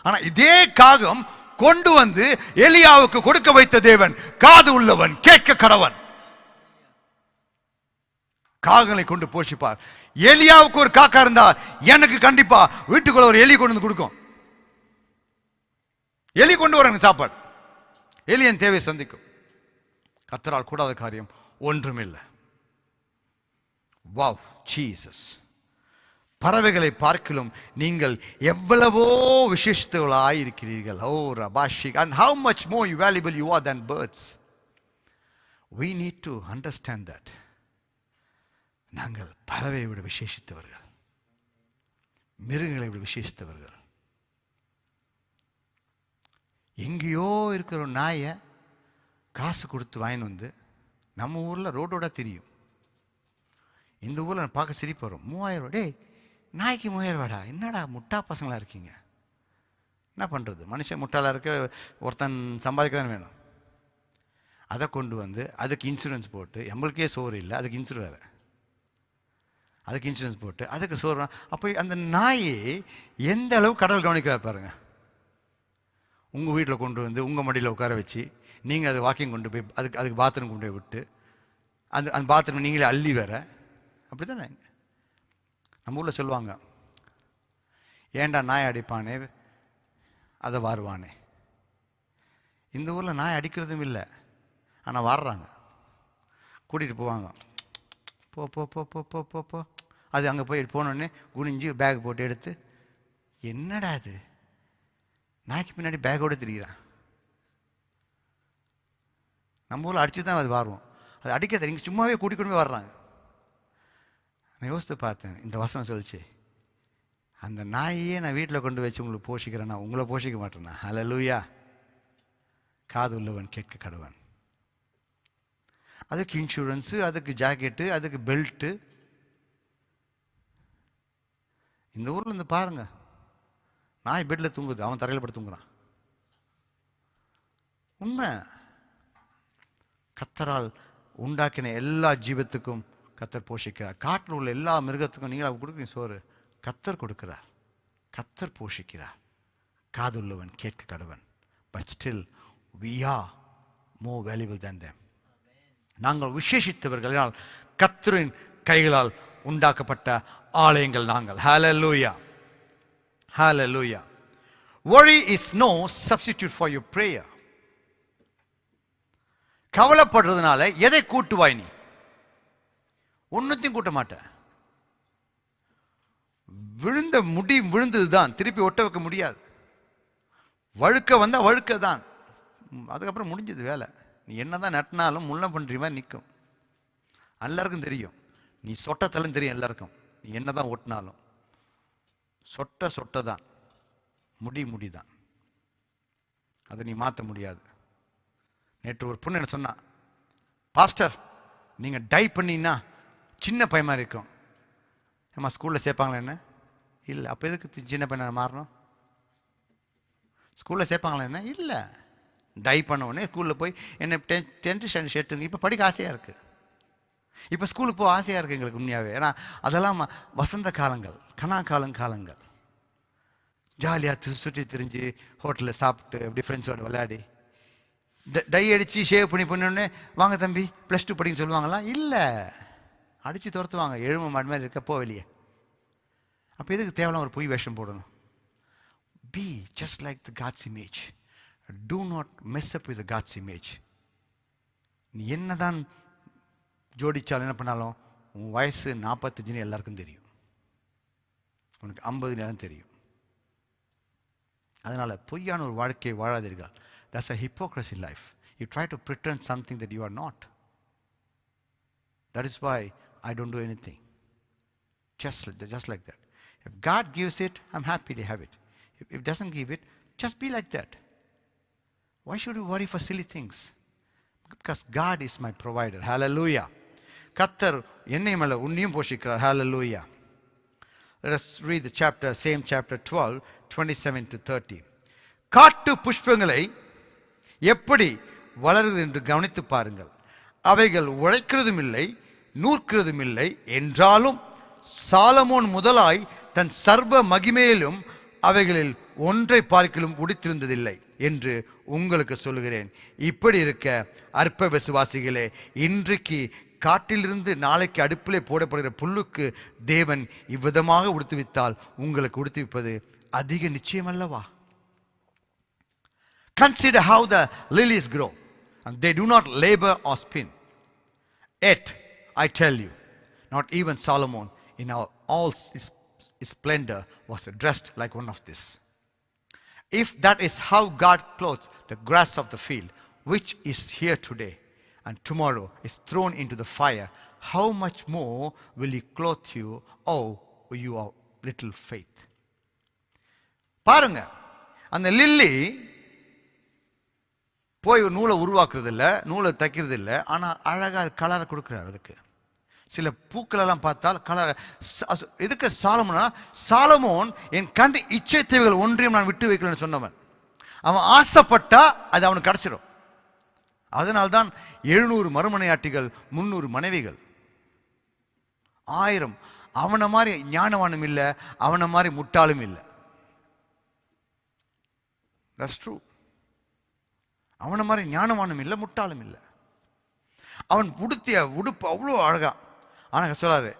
ஆனா இதே காகம் கொண்டு வந்து எலியாவுக்கு கொடுக்க வைத்த தேவன் காது உள்ளவன், கேட்க கடவன். காகங்களை கொண்டு போஷிப்பார். எலியாவுக்கு ஒரு காக்கா இருந்தா எனக்கு கண்டிப்பா வீட்டுக்குள்ள ஒரு எலி கொண்டு வந்து கொடுக்கும். எலி கொண்டு வராங்க சாப்பாடு, எலியன் தேவை சந்திக்கும். கர்த்தரால் கூடாத காரியம் ஒன்றுமில்லை. Wow, Jesus. பறவைகளை பார்க்கிலும் நீங்கள் எவ்வளவோ விசேஷித்தவர்களாய் இருக்கிறீர்கள். ஓ ரபாஷிக், and how much more valuable you are than birds. We need to understand that. நாங்கள் பறவையை விட விசேஷித்தவர்கள், மிருகங்களை விட விசேஷித்தவர்கள். எங்கேயோ இருக்கிற ஒரு நாயை காசு கொடுத்து வாங்கின்னு வந்து நம்ம ஊரில் ரோடோட தெரியும். இந்த ஊரில் பார்க்க சிரிப்பு வரும். 3000 ரூபா, டேய் நாய்க்கு 3000 ரூபாடா, என்னடா முட்டா பசங்களாக இருக்கீங்க. என்ன பண்ணுறது, மனுஷன் முட்டாளாக இருக்க ஒருத்தன் சம்பாதிக்க தானே வேணும். அதை கொண்டு வந்து அதுக்கு இன்சூரன்ஸ் போட்டு, நம்மளுக்கே சோறு இல்லை அதுக்கு இன்சூரன்ஸ் வேறு, அதுக்கு இன்சூரன்ஸ் போட்டு அதுக்கு சோறு. அப்போ அந்த நாயை எந்த அளவு கடவுள் கவனிக்கிறார் பாருங்க. உங்கள் வீட்டில் கொண்டு வந்து உங்கள் மடியில் உட்கார வச்சு நீங்கள் அது வாக்கிங் கொண்டு போய் அதுக்கு பாத்ரூம் கொண்டு போய் விட்டு அந்த பாத்ரூம் நீங்களே அள்ளி வேற. அப்படி தானே நம்ம ஊரில் சொல்லுவாங்க, ஏன்டா நாய் அடிப்பானே அதை வாருவானே. இந்த ஊரில் நாய் அடிக்கிறதும் இல்லை, ஆனால் வாடுறாங்க, கூட்டிகிட்டு போவாங்க. போ போ போ போ போ போ போ அது அங்கே போய் போனோடனே குனிஞ்சு பேக் போட்டு எடுத்து, என்னடா அது நாய்க்கு பின்னாடி பேக்கோடு திரிகிறான். நம்ம ஊரில் அடித்து தான் அது வாருவோம், அது அடிக்க தெரியும், சும்மாவே கூட்டிக்கொண்டு போய் வர்றாங்க. நான் யோசித்து பார்த்தேன், இந்த வசனம் சொல்லிச்சு, அந்த நாயையே நான் வீட்டில் கொண்டு வச்சு உங்களுக்கு போஷிக்கிறேன்னா உங்களை போஷிக்க மாட்டேன்னா. ஹல்லேலூயா. காது உள்ளவன் கேட்க கடவன். அதுக்கு இன்சூரன்ஸு, அதுக்கு ஜாக்கெட்டு, அதுக்கு பெல்ட்டு. இந்த ஊரில் இருந்து பாருங்க, நாய் பெட்டில் தூங்குது, அவன் தரையில் படுத்து தூங்குறான். உண்மை. கர்த்தரால் உண்டாக்கின எல்லா ஜீவத்துக்கும் கர்த்தர் போஷிக்கிறார். காட்டில் உள்ள எல்லா மிருகத்துக்கும் நீங்கள் அவன் கொடுக்குறீங்க சோறு, கர்த்தர் கொடுக்கிறார், கர்த்தர் போஷிக்கிறார். காதுள்ளவன் கேட்க கடவன். But still we are more valuable than them. நாங்கள் விசேஷித்தவர்கள், கர்த்தரின் கைகளால் உண்டாக்கப்பட்ட ஆலயங்கள் நாங்கள். ஹல்லேலூயா, ஹல்லேலூயா. Worry is no substitute for your prayer. கவலைப்படுறதுனால எதை கூட்டுவாய் நீ? ஒன்னுத்தையும் கூட்ட மாட்ட. விழுந்த முடி விழுந்ததுதான், திருப்பி ஒட்ட வைக்க முடியாது. வழுக்க வந்தா வழுக்க தான், அதுக்கப்புறம் முடிஞ்சது வேலை. நீ என்னதான் நட்டினாலும் முள்ள பண்ற மாதிரி நிற்கும். எல்லாருக்கும் தெரியும், நீ சொட்டத்தலும் தெரியும் எல்லாருக்கும். நீ என்னதான் ஒட்டினாலும் சொட்ட தான், முடிதான், அதை நீ மாற்ற முடியாது. நேற்று ஒரு பொண்ணு என்ன சொன்னா, பாஸ்டர் நீங்க டை பண்ணினா சின்ன பையமா இருக்கும். நம்ம ஸ்கூல்ல சேர்ப்பாங்களா என்ன? இல்லை. அப்போ எதுக்கு சின்ன பையனை மாறணும்? ஸ்கூல்ல சேர்ப்பாங்களா என்ன? இல்லை. டை பண்ண உடனே ஸ்கூலில் போய் என்ன 10th ஸ்டாண்டர்ட் ஷர்ட்டுங்க. இப்போ படிக்க ஆசையாக இருக்குது, இப்போ ஸ்கூலுக்கு போக ஆசையாக இருக்குது எங்களுக்கு உண்மையாகவே. ஏன்னா அதெல்லாம் வசந்த காலங்கள், காலங்கள். ஜாலியாக சுற்றி திரிஞ்சு ஹோட்டலில் சாப்பிட்டு அப்படி ஃப்ரெண்ட்ஸோடு விளையாடி டை அடித்து ஷேவ் பண்ணி வாங்க தம்பி +2 படின்னு சொல்லுவாங்களா? இல்லை, அடித்து துரத்துவாங்க. எழும மாடு மாதிரி இருக்கப்போ வெளியே. அப்போ எதுக்கு தேவையான ஒரு பொய் வேஷம் போடணும்? Be just like the God's image. Do not mess up with the God's image. நீ என்னதான் ஜோடிச்சாலும் என்ன பண்ணாலும் உன் வயசு 45 எல்லாருக்கும் தெரியும், உனக்கு 50 தெரியும். அதனால பொய்யான ஒரு வாழ்க்கையை வாழாதீர்கள். That's a hypocrisy life. You try to pretend something that you are not. That is why I don't do anything. Just like that. If God gives it, I'm happy to have it. If He doesn't give it, just be like that. Why should you worry for silly things? Because God is my provider. Hallelujah. கர்த்தர் என்னை மேல உன்னையும் போஷிக்கிறார். Hallelujah. Let us read the chapter, same chapter 12, 27 to 30. காட்டு புஷ்பங்களை எப்படி வளருது என்று கவனித்து பாருங்கள். அவைகள் உழைக்கிறதும் இல்லை, நூற்கிறதும் இல்லை. என்றாலும் சாலமோன் முதலாய் தன் சர்வ மகிமையிலும் அவைகளில் ஒன்றை பார்க்கிலும் உடுத்திருந்ததில்லை என்று உங்களுக்கு சொல்லுகிறேன். இப்படி இருக்க அற்ப விசுவாசிகளே, இன்றைக்கு காட்டிலிருந்து நாளைக்கு அடுப்பிலே போடப்படுகிற புல்லுக்கு தேவன் இவ்விதமாக உடுத்துவித்தால் உங்களுக்கு உடுத்துவிப்பது அதிக நிச்சயம் அல்லவா? Consider how the lilies grow, and they do not labor or spin. Yet I tell you, not even Solomon in all his splendor was dressed like one of this. If that is how God clothes the grass of the field, which is here today and tomorrow is thrown into the fire, how much more will he clothe you, oh you of little faith? பாருங்க, அந்த lily போய் ஒரு நூலை உருவாக்குறது இல்லை, நூலை தைக்கிறது இல்லை, ஆனால் அழகாக கலரை கொடுக்குறாரு. அதுக்கு சில பூக்களெல்லாம் பார்த்தால் கலர். எதுக்கு சாலமோனா, சாலமோன் என் கண் இச்சை தேவைகள் ஒன்றையும் நான் விட்டு வைக்கலன்னு சொன்னவன். அவன் ஆசைப்பட்டா அது அவனுக்கு கிடைச்சிடும். அதனால்தான் 700 மறுமனையாட்டிகள், 300 மனைவிகள், 1000. அவனை மாதிரி ஞானவானும் இல்லை, அவனை மாதிரி முட்டாளும் இல்லை. That's true. அவனை மாதிரி ஞானவானும் இல்லை, முட்டாளும் இல்லை. அவன் உடுத்திய உடுப்பு அவ்வளோ அழகா. ஆனால் சொல்லாரு,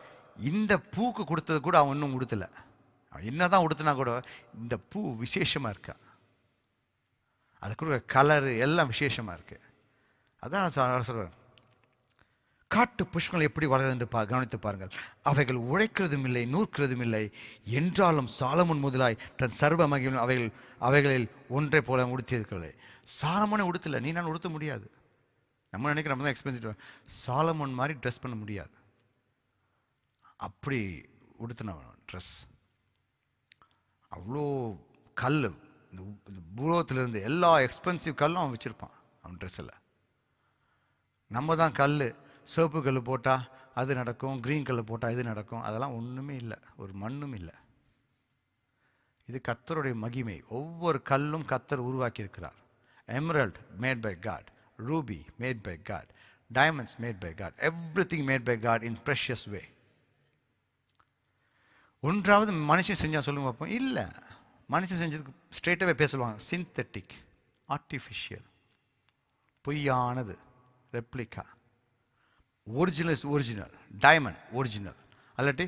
இந்த பூக்கு கொடுத்தது கூட அவன் இன்னும் உடுத்தலை. அவன் என்னதான் உடுத்தினா கூட இந்த பூ விசேஷமாக இருக்கா, அது கூட கலரு எல்லாம் விசேஷமாக இருக்கு. அதான் நான் சொல்கிறேன், காட்டு புஷ்பங்கள் எப்படி வளர்ந்து என்று கவனித்து பாருங்கள். அவைகள் உழைக்கிறதும் இல்லை, நூற்கிறதும் இல்லை, என்றாலும் சாலமோன் முதலாய் தன் சர்வ மகிமையும் அவைகளில் ஒன்றை போல உடுத்தியிருக்கவில்லை. சாலமோனை உடுத்தலை, நீ நான் உடுத்த முடியாது. நம்ம நினைக்கிற நம்ம தான் எக்ஸ்பென்சிவ். சாலமோன் மாதிரி ட்ரெஸ் பண்ண முடியாது. அப்படி உடுத்தினவன் ட்ரெஸ். அவ்வளோ கல், இந்த பூலோகத்திலிருந்து எல்லா எக்ஸ்பென்சிவ் கல்லும் அவன் வச்சுருப்பான் அவன் ட்ரெஸ்ஸில். நம்ம தான் கல், சிவப்பு கல் போட்டால் அது நடக்கும், க்ரீன் கல் போட்டால் இது நடக்கும். அதெல்லாம் ஒன்றுமே இல்லை, ஒரு மண்ணும் இல்லை. இது கர்த்தருடைய மகிமை. ஒவ்வொரு கல்லும் கர்த்தர் உருவாக்கியிருக்கிறார். Emerald made by God, ruby made by God, diamonds made by God, everything made by God in precious way. ஒன்றாவது மனுஷன் செஞ்சா சொல்லுங்க பார்ப்போம். இல்லை, மனுஷன் செஞ்சதுக்கு ஸ்ட்ரெயிட்டாகவே பேசுவாங்க. சிந்தட்டிக், ஆர்டிஃபிஷியல், பொய்யானது, replica. Original is original, diamond original. அல்லாட்டி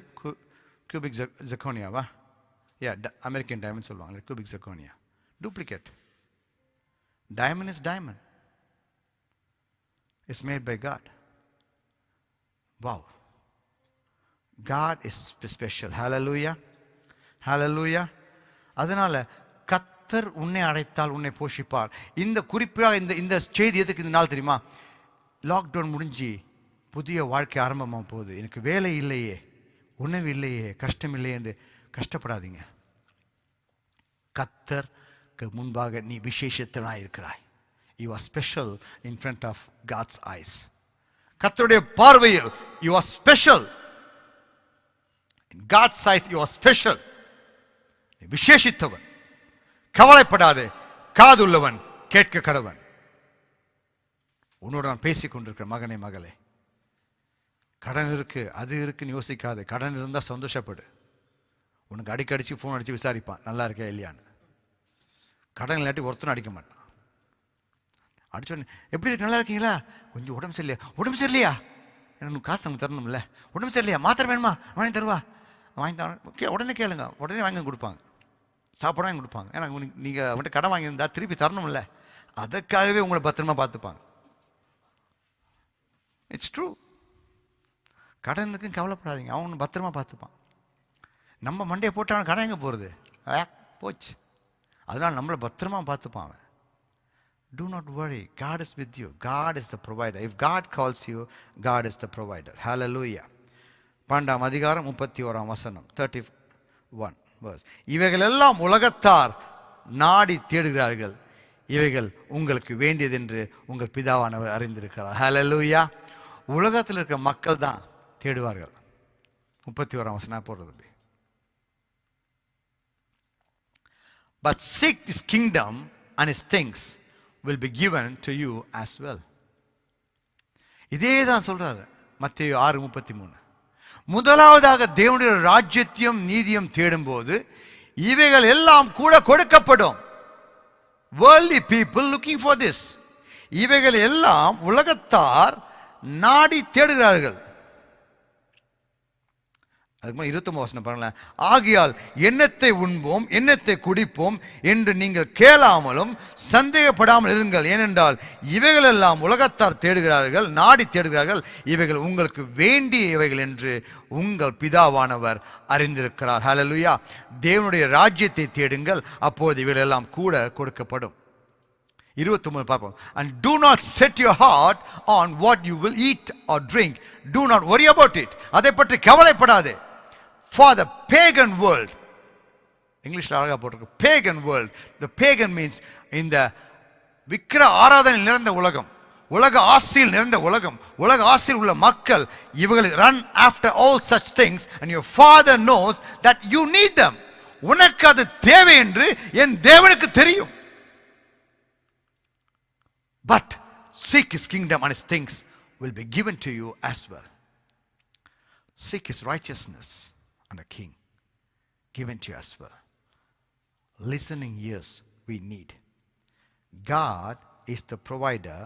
கியூபிக் ஜெக்கோனியாவா, அமெரிக்கன் டைமண்ட் சொல்லுவாங்க, cubic zirconia. Duplicate. Diamond is diamond. It's made by God. Wow. God is special. Hallelujah. Hallelujah. அதனால கர்த்தர் உன்னை அழைத்தால் உன்னை போஷிப்பார். இந்த குறிப்பாக இந்த செய்தி எதுக்கு இந்த நாள் தெரியுமா? லாக்டவுன் முடிஞ்சு புதிய வாழ்க்கை ஆரம்பமாக போகுது. எனக்கு வேலை இல்லையே, உணவு இல்லையே, கஷ்டம் இல்லையே என்று கஷ்டப்படாதீங்க. கர்த்தர் முன்பாக நீ விசேஷத்தனாய் இருக்கிறாய். You are special in front of God's eyes. கர்த்தருடைய பார்வையில் you are special. In God's eyes you are special. நீ விசேஷித்தவன். கவலைப்படாதே, காதுள்ளவன் கேட்க கடவன். உன்னோட நான் பேசிக் கொண்டிருக்கிற மகனே, மகளே, கடன் இருக்கு, அது இருக்குன்னு யோசிக்காது. கடன் இருந்தால் சந்தோஷப்படு. உனக்கு அடிக்கடிச்சு ஃபோன் அடிச்சு விசாரிப்பான், நல்லா இருக்கா இல்லையான்னு. கடன் இல்லாட்டி ஒருத்தரும் அடிக்க மாட்டான். அடிச்சோன்னு எப்படி இருக்கு, நல்லா இருக்கீங்களா, கொஞ்சம் உடம்பு சரியில்லையா, உடம்பு சரியில்லையா, எனக்கு காசு அவங்க தரணும்ல, உடம்பு சரியில்லையா, மாத்திரை வேணுமா, வாங்கி தருவா, வாங்கி தர உடனே கேளுங்க, உடனே வாங்கி கொடுப்பாங்க. சாப்பாடு வாங்கி கொடுப்பாங்க. ஏன்னா நீங்கள் அவன்கிட்ட கடன் வாங்கியிருந்தா திருப்பி தரணும்ல, அதுக்காகவே உங்களை பத்திரமா பார்த்துப்பாங்க. It's true. கடனுக்கும் கவலைப்படாதீங்க, அவன் பத்திரமா பார்த்துப்பான். நம்ம மண்டையை போட்டு அவன் கடன் எங்கே போகிறது, போச்சு. அதனால் நம்மளை பத்திரமா பார்த்துப்பான் அவன். Do not worry. God is with you. God is the provider. If God calls you, God is the provider. Hallelujah. 12 அதிகாரம் 31 வசனம், 31 verse. இவைகள் எல்லாம் உலகத்தார் நாடி தேடுகிறார்கள், இவைகள் உங்களுக்கு வேண்டியது என்று உங்கள் பிதாவானவர் அறிந்திருக்கிறார். Hallelujah. உலகத்தில் இருக்கிற மக்கள் தான் தேடுவார்கள். 31 வசனம் போடுறது. But seek his kingdom and his things will be given to you as well. இதே தான் சொல்றாரு மத்தேயு 6:33. முதலாவதாக தேவனுடைய ராஜ்யத்தையும் நீதியும் தேடும்போது இவைகள் எல்லாம் கூட கொடுக்கப்படும். Worldly people looking for this. இவைகள் எல்லாம் உலகத்தார் நாடி தேடுகிறார்கள். அதுக்கு முன்னாடி 29 வசனம் பாருங்களேன். ஆகையால் எண்ணத்தை உண்போம் எண்ணத்தை குடிப்போம் என்று நீங்கள் கேளாமலும் சந்தேகப்படாமல் இருங்கள். ஏனென்றால் இவைகளெல்லாம் உலகத்தார் தேடுகிறார்கள், நாடி தேடுகிறார்கள். இவைகள் உங்களுக்கு வேண்டிய இவைகள் என்று உங்கள் பிதாவானவர் அறிந்திருக்கிறார். ஹல்லேலூயா. தேவனுடைய ராஜ்யத்தை தேடுங்கள், அப்போது இவைகளெல்லாம் கூட கொடுக்கப்படும். 23 பார்ப்போம். And do not set your heart on what you will eat or drink. Do not worry about it. அதை பற்றி கவலைப்படாதே. For the pagan world, இங்கிலீஷ்ல அழகா போட்டிருக்கு, pagan world. The pagan means இந்த விக்கிர ஆராதனை நிறைந்த உலகம், உலக ஆசையில் நிறைந்த உலகம், உலக ஆசையில் உள்ள மக்கள், இவர்கள் run after all such things, and your father knows that you need them. உனக்கு அது தேவை என்று என் தேவனுக்கு தெரியும். But seek his kingdom and his things will be given to you as well. Seek his righteousness and a king given to you as well. Listening ears we need. God is the provider.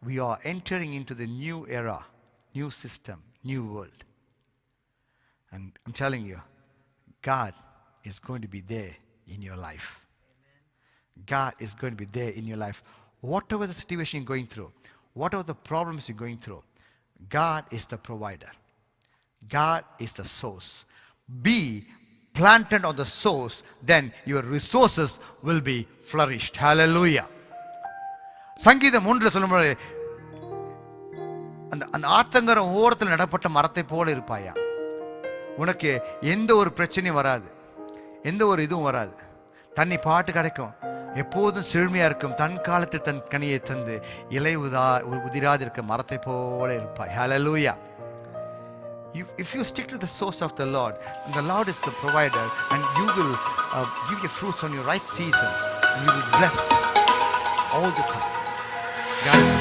We are entering into the new era, new system, new world. And I'm telling you, God is going to be there in your life. God is going to be there in your life. Whatever the situation you're going through, whatever the problems you're going through, God is the provider. God is the source. Be planted on the source, then your resources will be flourished. Hallelujah. சங்கீதம் 3 சொல்லும்போது அந்த ஆத்தங்கர ஓரத்தில் நடப்பட்ட மரத்தை போல இருப்பாயா. உனக்கு எந்த ஒரு பிரச்சனையும் வராது, எந்த ஒரு இதுவும் வராது. தண்ணி பாட்டு கிடைக்கும், எப்போதும் செழுமையா இருக்கும். தன் காலத்தில் தன் கனியை தந்து இலை உதிராதிருக்க மரத்தை போல இருப்பாய். Hallelujah. If you stick to the source of the Lord, and the Lord is the provider, and you will give your fruits on your right season, and you will be blessed all the time. God